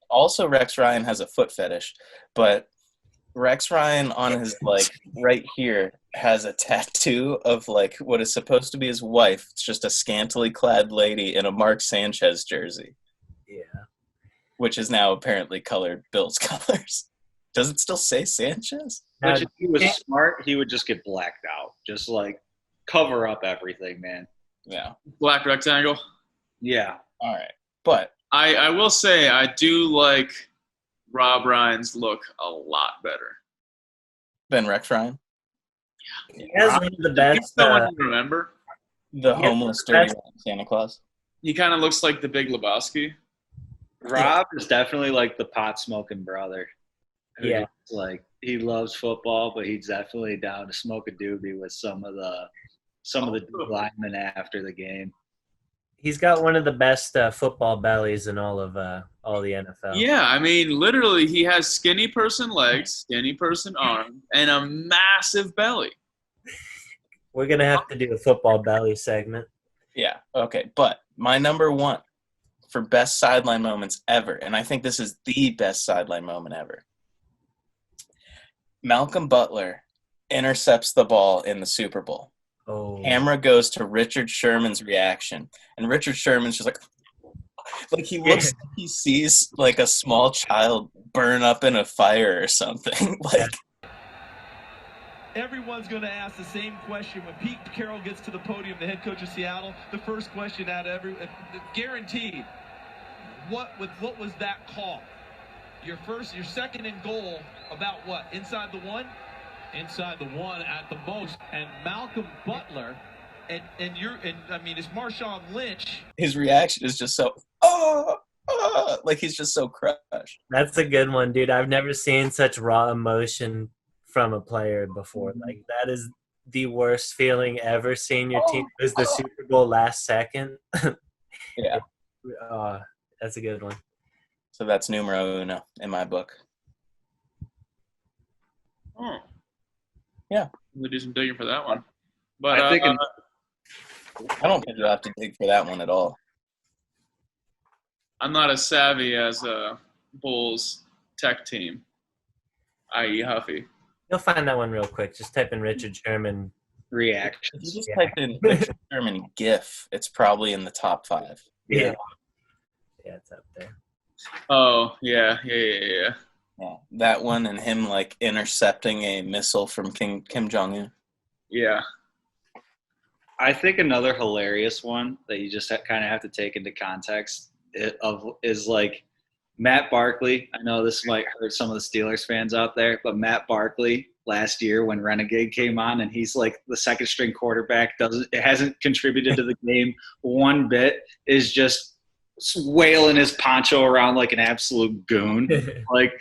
Also, Rex Ryan has a foot fetish, but Rex Ryan on his, like, right here has a tattoo of, like, what is supposed to be his wife. It's just a scantily clad lady in a Mark Sanchez jersey. Yeah. Which is now apparently colored Bills colors. Does it still say Sanchez? Which if he was smart, he would just get blacked out. Just, like, cover up everything, man. Yeah. Black rectangle? Yeah. All right. But I will say I do like Rob Ryan's look a lot better. Ben Rex Ryan? Yeah. He has one of the best. Someone you remember? The homeless dirty Santa Claus? He kind of looks like the Big Lebowski. Rob is definitely like the pot-smoking brother. Yeah. Like, he loves football, but he's definitely down to smoke a doobie with some of the linemen after the game. He's got one of the best football bellies in all the NFL. Yeah, I mean, literally, he has skinny person legs, skinny person arm, and a massive belly. We're gonna have to do a football belly segment. Yeah, okay. But my number one for best sideline moments ever, and I think this is the best sideline moment ever. Malcolm Butler intercepts the ball in the Super Bowl. Oh. Camera goes to Richard Sherman's reaction, and Richard Sherman's just like he looks like he sees like a small child burn up in a fire or something. Like everyone's going to ask the same question when Pete Carroll gets to the podium, the head coach of Seattle. The first question out of guaranteed. What was that call? Your second and goal about what? Inside the one? Inside the one at the most. And Malcolm Butler and it's Marshawn Lynch. His reaction is just so like he's just so crushed. That's a good one, dude. I've never seen such raw emotion from a player before. Like, that is the worst feeling ever, seeing your team lose the Super Bowl last second. Yeah. That's a good one. So that's numero uno in my book. Oh. Yeah. We'll do some digging for that one. But I don't think you'll have to dig for that one at all. I'm not as savvy as Bulls tech team, i.e. Huffy. You'll find that one real quick. Just type in Richard Sherman reactions. If you just type in Richard Sherman GIF, it's probably in the top 5. Yeah, it's up there. Oh, yeah. Yeah, that one and him like intercepting a missile from Kim Jong-un. Yeah. I think another hilarious one that you just kind of have to take into context is like Matt Barkley. I know this might hurt some of the Steelers fans out there, but Matt Barkley last year when Renegade came on and he's like the second string quarterback, hasn't contributed to the game one bit, is just wailing his poncho around like an absolute goon. Like,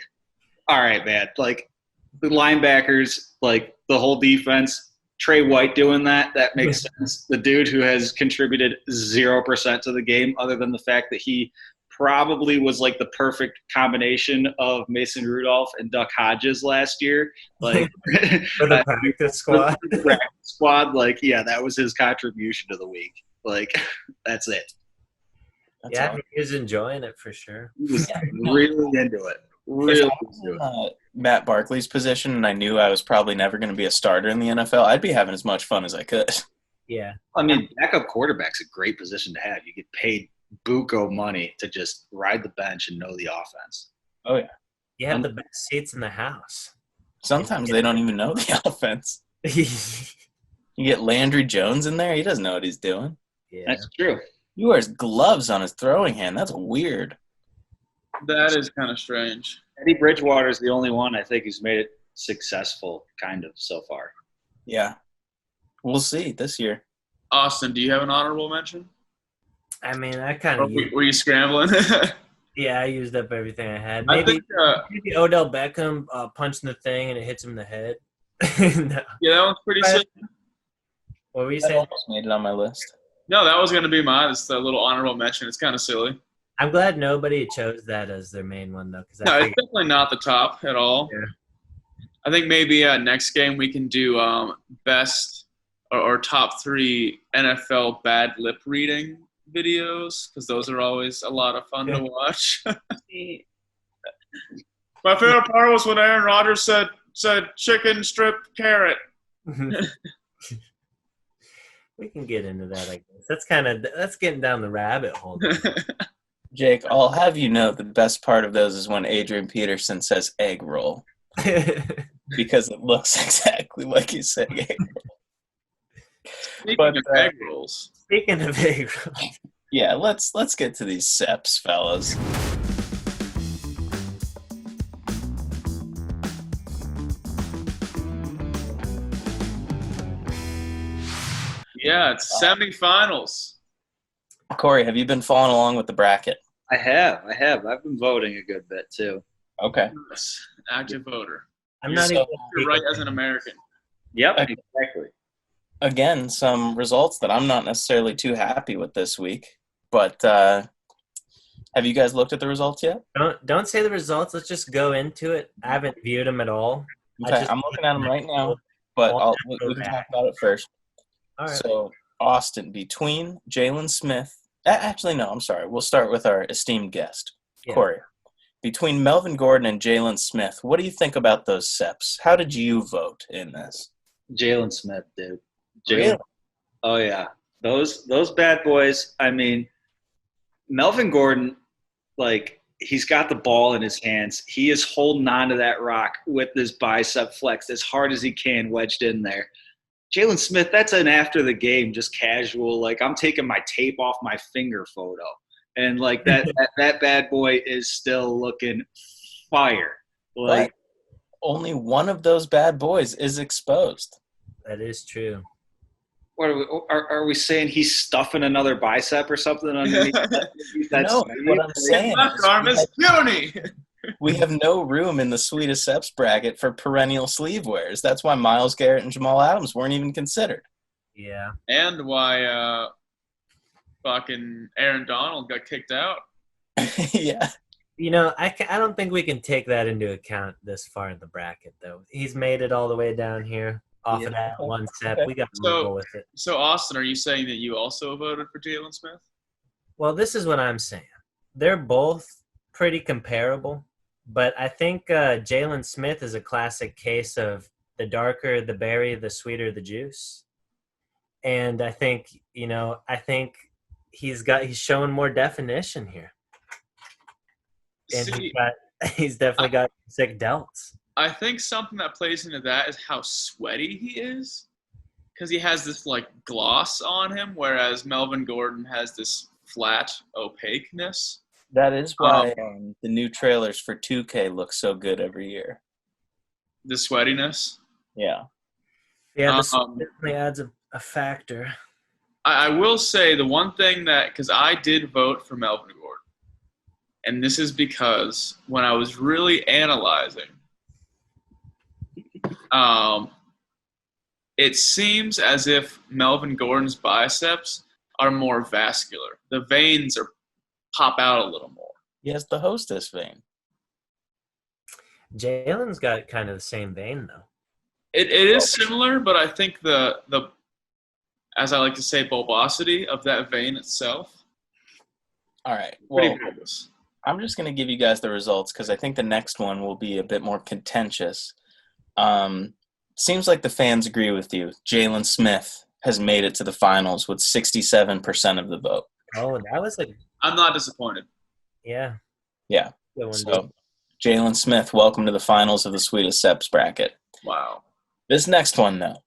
all right, man. Like, the linebackers, like the whole defense, Trey White doing that makes sense. The dude who has contributed 0% to the game, other than the fact that he probably was like the perfect combination of Mason Rudolph and Duck Hodges last year. Like, for the practice squad. The practice squad, like, yeah, that was his contribution to the week. Like, that's it. Yeah, he was enjoying it for sure. He was really into it. Really into it. Matt Barkley's position, and I knew I was probably never going to be a starter in the NFL, I'd be having as much fun as I could. Yeah. I mean, backup quarterback's a great position to have. You get paid buco money to just ride the bench and know the offense. Oh, yeah. You have the best seats in the house. Sometimes they don't even know the offense. You get Landry Jones in there, he doesn't know what he's doing. Yeah. That's true. He wears gloves on his throwing hand. That's weird. That is kind of strange. Eddie Bridgewater is the only one I think who's made it successful, kind of, so far. Yeah. We'll see this year. Austin, do you have an honorable mention? I mean, I kind of were you scrambling? Yeah, I used up everything I had. I think, maybe Odell Beckham punching the thing and it hits him in the head. No. Yeah, that one's pretty sick. What were you That saying? almost made it on my list. No, that was going to be mine. It's the little honorable mention. It's kind of silly. I'm glad nobody chose that as their main one, though. No, it's definitely not the top at all. Yeah. I think maybe next game we can do best or top 3 NFL bad lip reading videos, because those are always a lot of fun to watch. My favorite part was when Aaron Rodgers said chicken strip carrot. We can get into that, I guess. That's getting down the rabbit hole. Jake, I'll have you know the best part of those is when Adrian Peterson says egg roll. Because it looks exactly like he's saying egg roll. Speaking of egg rolls. Yeah, let's get to these seps, fellas. Yeah, it's semifinals. Corey, have you been following along with the bracket? I have. I've been voting a good bit, too. Okay. Yes, active voter. I'm not even. You're right as an American. Yep, exactly. Again, some results that I'm not necessarily too happy with this week. But have you guys looked at the results yet? Don't say the results. Let's just go into it. I haven't viewed them at all. Okay, I'm looking at them right now, but we can talk about it first. All right. So, Austin, between Jalen Smith – actually, no, I'm sorry. We'll start with our esteemed guest, Corey. Between Melvin Gordon and Jalen Smith, what do you think about those SEPs? How did you vote in this? Jalen Smith, dude. Really? Oh, yeah. Those bad boys, I mean, Melvin Gordon, like, he's got the ball in his hands. He is holding on to that rock with this bicep flex as hard as he can, wedged in there. Jalen Smith, that's an after the game, just casual, like, I'm taking my tape off my finger photo. And, like, that bad boy is still looking fire. Like, only one of those bad boys is exposed. That is true. What are we saying? He's stuffing another bicep or something underneath? No, what I'm saying is we have no room in the sweetest Seps bracket for perennial sleeve wears. That's why Myles Garrett and Jamal Adams weren't even considered. Yeah. And why fucking Aaron Donald got kicked out. Yeah. You know, I don't think we can take that into account this far in the bracket, though. He's made it all the way down here. Off of that one step, we got to go with it. So, Austin, are you saying that you also voted for Jalen Smith? Well, this is what I'm saying. They're both pretty comparable, but I think Jalen Smith is a classic case of the darker the berry, the sweeter the juice. And I think, he's showing more definition here. And he's definitely got sick delts. I think something that plays into that is how sweaty he is, because he has this like gloss on him, whereas Melvin Gordon has this flat opaqueness. That is why the new trailers for 2K look so good every year. The sweatiness. Yeah. Yeah, this definitely adds a factor. I will say the one thing that, because I did vote for Melvin Gordon, and this is because when I was really analyzing, it seems as if Melvin Gordon's biceps are more vascular. The veins pop out a little more. He has the hostess vein. Jalen's got kind of the same vein, though. It is similar, but I think the as I like to say, bulbosity of that vein itself. All right. Well, I'm just going to give you guys the results because I think the next one will be a bit more contentious. Seems like the fans agree with you. Jalen Smith has made it to the finals with 67% of the vote. Oh, that was I'm not disappointed. Yeah. Yeah. So, Jalen Smith, welcome to the finals of the Sweetest Seps bracket. Wow. This next one, though,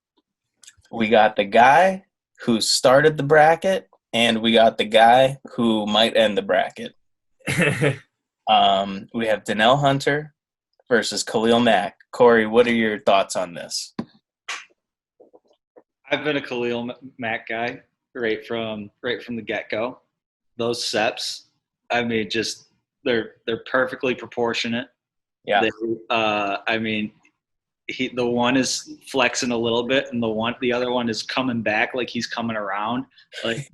we got the guy who started the bracket, and we got the guy who might end the bracket. We have Danielle Hunter versus Khalil Mack. Corey, what are your thoughts on this? I've been a Khalil Mack guy right from the get-go. Those Seps, I mean, just they're perfectly proportionate. Yeah. The one is flexing a little bit, and the other one is coming back like he's coming around, like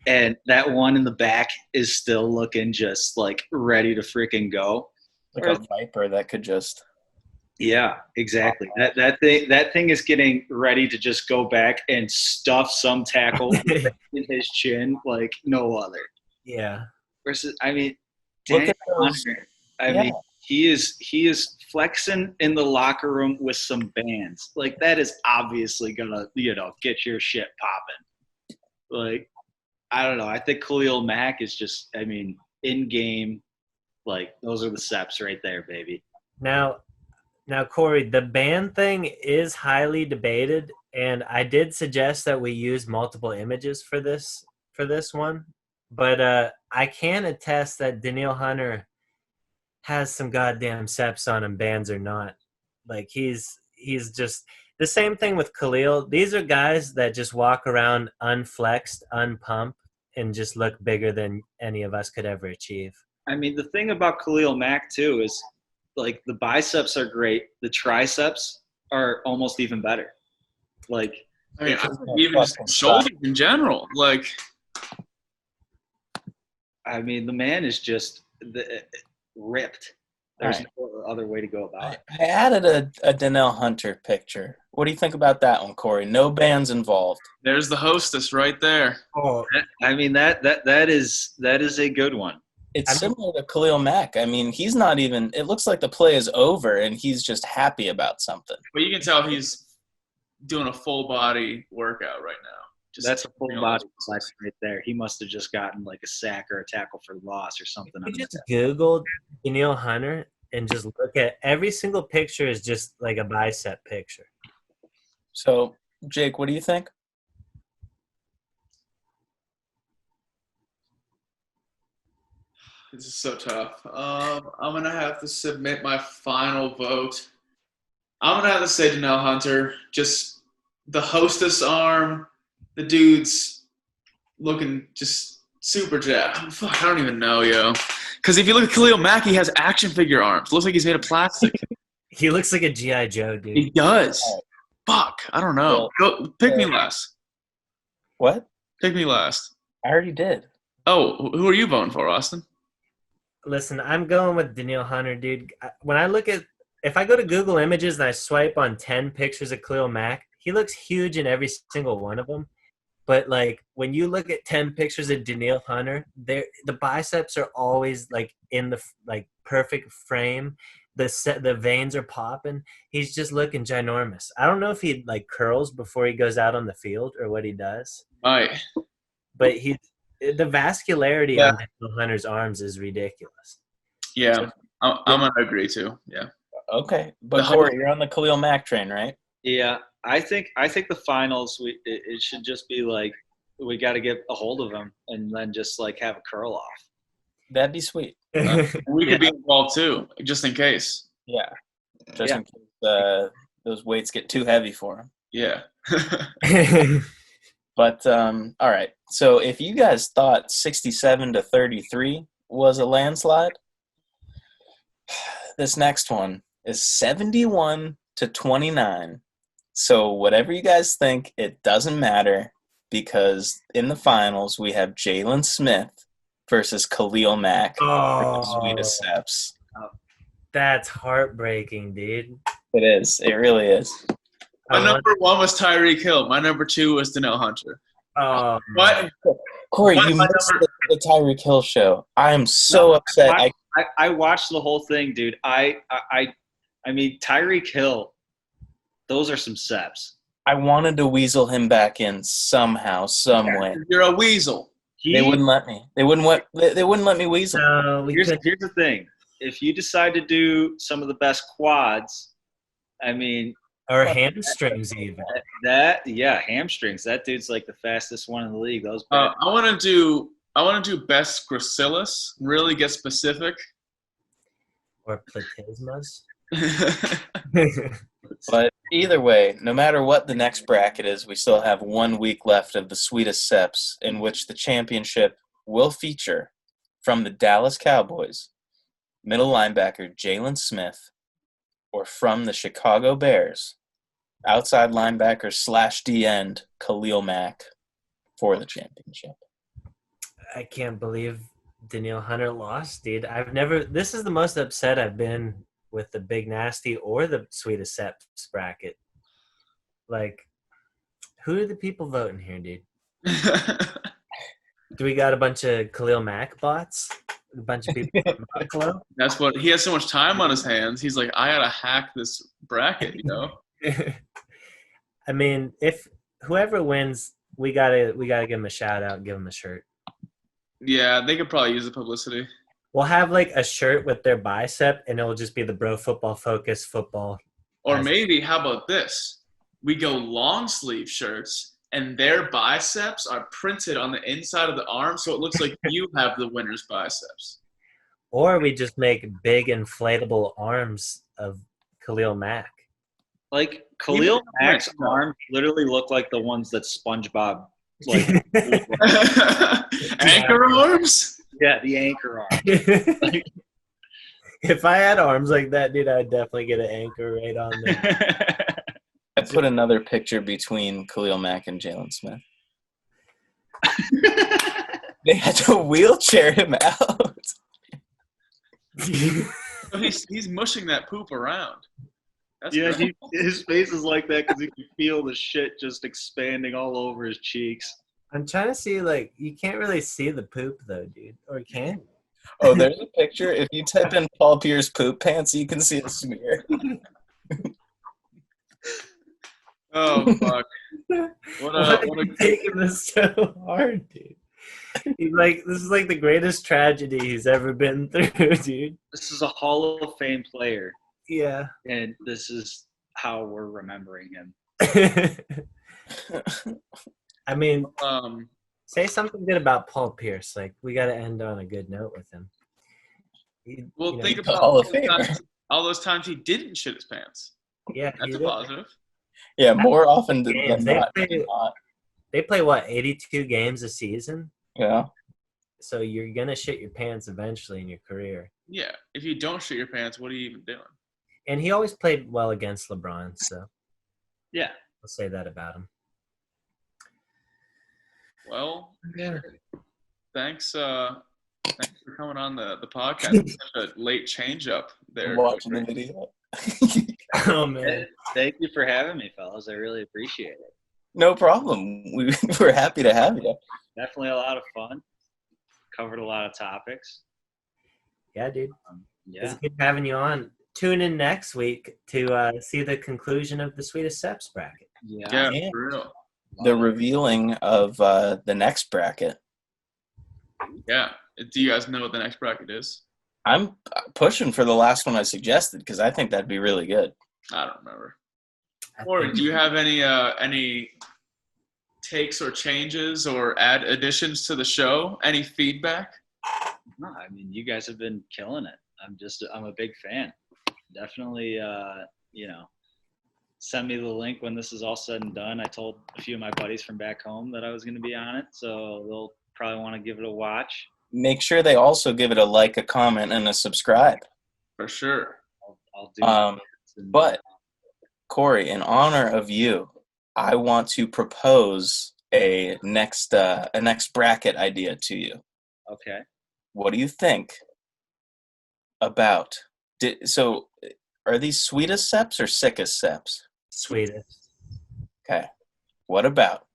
and that one in the back is still looking just like ready to freaking go. Like a viper that could just. Yeah, exactly. That thing is getting ready to just go back and stuff some tackle in his chin like no other. Yeah. Versus, I mean, look at those. I mean, he is flexing in the locker room with some bands. Like that is obviously gonna, get your shit popping. Like, I don't know. I think Khalil Mack is just, I mean, in game. Like those are the Seps right there, baby. Now, Corey, the band thing is highly debated, and I did suggest that we use multiple images for this one. But I can attest that Danielle Hunter has some goddamn Seps on him, bands or not. Like he's just the same thing with Khalil. These are guys that just walk around unflexed, unpumped, and just look bigger than any of us could ever achieve. I mean, the thing about Khalil Mack too is like the biceps are great. The triceps are almost even better. Like, I mean, I think even just shoulders in general. Like, I mean, the man is just ripped. There's Right. no other way to go about it. I added a Donnell Hunter picture. What do you think about that one, Corey? No bands involved. there's the hostess right there. Oh, I mean, that is a good one. It's similar to Khalil Mack. I mean, he's not even – it looks like the play is over, and he's just happy about something. But you can tell he's doing a full body workout right now. That's a full body flex right there. He must have just gotten like a sack or a tackle for loss or something. You just Googled Daniil Hunter and just look at every single picture is just like a bicep picture. So, Jake, what do you think? This is so tough. I'm going to have to submit my final vote. I'm going to have to say Donnell Hunter. Just the hostess arm, the dude's looking just super jacked. Fuck, I don't even know, yo. Because if you look at Khalil Mack, he has action figure arms. Looks like he's made of plastic. He looks like a G.I. Joe, dude. He does. Fuck, I don't know. Go, pick me last. What? Pick me last. I already did. Oh, who are you voting for, Austin? Listen, I'm going with Daniil Hunter, dude. When I look at – if I go to Google Images and I swipe on 10 pictures of Khalil Mack, he looks huge in every single one of them. But, like, when you look at 10 pictures of Daniil Hunter, the biceps are always, like, in the, like, perfect frame. The veins are popping. He's just looking ginormous. I don't know if he, like, curls before he goes out on the field or what he does. Right. But the vascularity on Daniil Hunter's arms is ridiculous. Yeah, I'm going to agree, too. Yeah. Okay. But, Corey, you're on the Khalil Mack train, right? Yeah, I think the finals. It should just be like we got to get a hold of him and then just like have a curl off. That'd be sweet. We could be involved too, just in case. Yeah, just in case those weights get too heavy for him. Yeah. But all right. So if you guys thought 67-33 was a landslide, this next one is 71-29. So whatever you guys think, it doesn't matter because in the finals we have Jalen Smith versus Khalil Mack for the Sweetest Steps. That's heartbreaking, dude. It is. It really is. My number one was Tyreek Hill. My number two was Donnell Hunter. What? Corey, you missed the Tyreek Hill show. I am so upset. I watched the whole thing, dude. I mean, Tyreek Hill, those are some seps. I wanted to weasel him back in somehow, some way. You're a weasel. They wouldn't let me. They wouldn't let me weasel. No, here's the thing. If you decide to do some of the best quads, I mean, or hamstrings even. Hamstrings. That dude's like the fastest one in the league. Those. I want to do best gracilis. Really get specific. Or platysmas. But either way, no matter what the next bracket is, we still have 1 week left of the Sweetest Steps, in which the championship will feature from the Dallas Cowboys, middle linebacker Jalen Smith, or from the Chicago Bears, outside linebacker / D-end Khalil Mack for the championship. I can't believe Daniil Hunter lost, dude. This is the most upset I've been with the Big Nasty or the Sweetest Steps bracket. Like, who are the people voting here, dude? Do we got a bunch of Khalil Mack bots? A bunch of people from Buffalo? That's what he has so much time on his hands. He's like, I gotta hack this bracket, you know. I mean, if whoever wins, we gotta give him a shout out and give him a shirt. Yeah, they could probably use the publicity. We'll have like a shirt with their bicep, and it'll just be the Bro Football Focus football. Or maybe, how about this? We go long sleeve shirts, and their biceps are printed on the inside of the arm, so it looks like you have the winner's biceps. Or we just make big inflatable arms of Khalil Mack. Like Khalil Mack's arms literally look like the ones that SpongeBob like. Anchor arms? Yeah, the anchor arm. If I had arms like that, dude, I'd definitely get an anchor right on there. I put another picture between Khalil Mack and Jalen Smith. They had to wheelchair him out. He's mushing that poop around. That's Yeah, great. his face is like that because he can feel the shit just expanding all over his cheeks. I'm trying to see, like, you can't really see the poop, though, dude. Or can you? Oh, there's a picture. If you type in Paul Pierce poop pants, you can see a smear. Oh, fuck. Why are you taking this so hard, dude? He's like, this is like the greatest tragedy he's ever been through, dude. This is a Hall of Fame player, Yeah. and this is how we're remembering him. I mean, say something good about Paul Pierce. Like, we got to end on a good note with him. Well, think about all those times he didn't shit his pants. Yeah, that's a positive. Yeah, more often than not. They play, what, 82 games a season? Yeah. So you're going to shit your pants eventually in your career. Yeah. If you don't shit your pants, what are you even doing? And he always played well against LeBron, so. Yeah. I'll say that about him. Well, thanks for coming on the podcast. Such a late change up there. Watching the video. Oh, man. Thank you for having me, fellas. I really appreciate it. No problem. We're happy to have you. Definitely a lot of fun. Covered a lot of topics. Yeah, dude. Yeah. It's good having you on. Tune in next week to see the conclusion of the Sweetest Seps bracket. Yeah, for real. The revealing of the next bracket. Yeah. Do you guys know what the next bracket is? I'm pushing for the last one I suggested because I think that'd be really good. I don't remember. Or do you have any takes or changes or additions to the show? Any feedback? No, I mean, you guys have been killing it. I'm a big fan. Definitely, send me the link when this is all said and done. I told a few of my buddies from back home that I was going to be on it, so they'll probably want to give it a watch. Make sure they also give it a like, a comment, and a subscribe. For sure. I'll do that. But, Corey, in honor of you, I want to propose a next bracket idea to you. Okay. What do you think about? So, are these sweetest seps or sickest seps? Sweetest. Okay. What about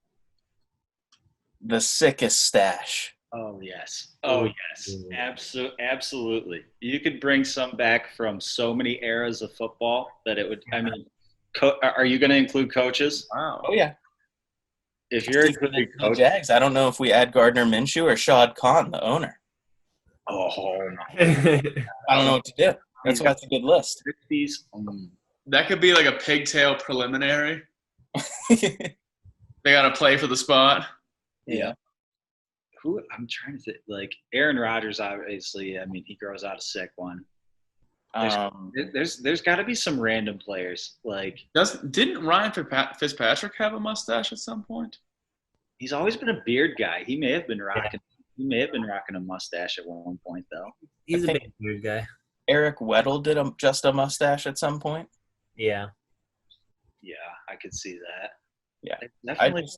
the sickest stash? Oh yes. Oh yes. Absolutely. You could bring some back from so many eras of football that it would. I mean, are you going to include coaches? Wow. Oh yeah. If you're including coaches, Jags, I don't know if we add Gardner Minshew or Shad Khan, the owner. Oh. I don't know what to do. That's why it's a good list. That could be like a pigtail preliminary. They got to play for the spot. Yeah. Who I'm trying to think, like Aaron Rodgers, obviously. I mean, he grows out a sick one. There's got to be some random players. Like, didn't Ryan Fitzpatrick have a mustache at some point? He's always been a beard guy. He may have been rocking. He may have been rocking a mustache at one point, though. He's a big beard guy. Eric Weddle did just a mustache at some point. Yeah. Yeah, I could see that. Yeah, definitely.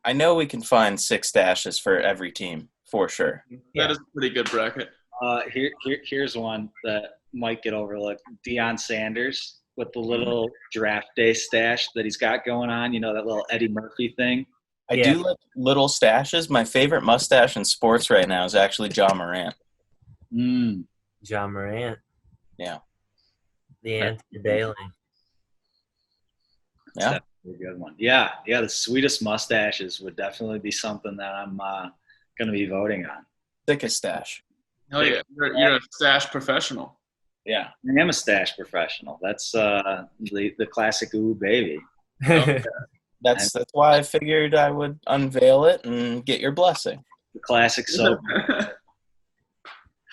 I know we can find 6 stashes for every team for sure. That is a pretty good bracket. Here's one that might get overlooked. Deion Sanders with the little draft day stash that he's got going on. You know, that little Eddie Murphy thing. I do like little stashes. My favorite mustache in sports right now is actually John Morant. John Morant. Yeah. The anti-bailing. Yeah. A good one. Yeah. The sweetest mustaches would definitely be something that I'm going to be voting on. Sickest stash. Oh yeah, you're a stash professional. Yeah, I am a stash professional. That's the classic ooh baby. That's why I figured I would unveil it and get your blessing. The classic soap.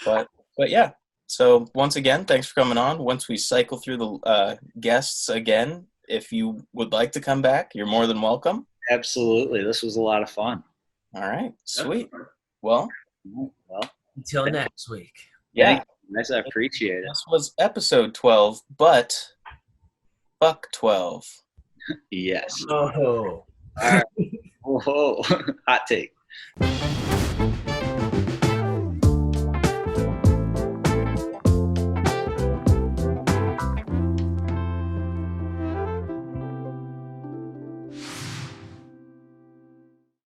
But yeah. So once again, thanks for coming on. Once we cycle through the guests again, if you would like to come back, you're more than welcome. Absolutely. This was a lot of fun. All right. Sweet. Well, until next week. Yeah. Nice, I appreciate it. This was episode 12, but fuck 12. Yes. Oh. All right. Whoa. Hot take.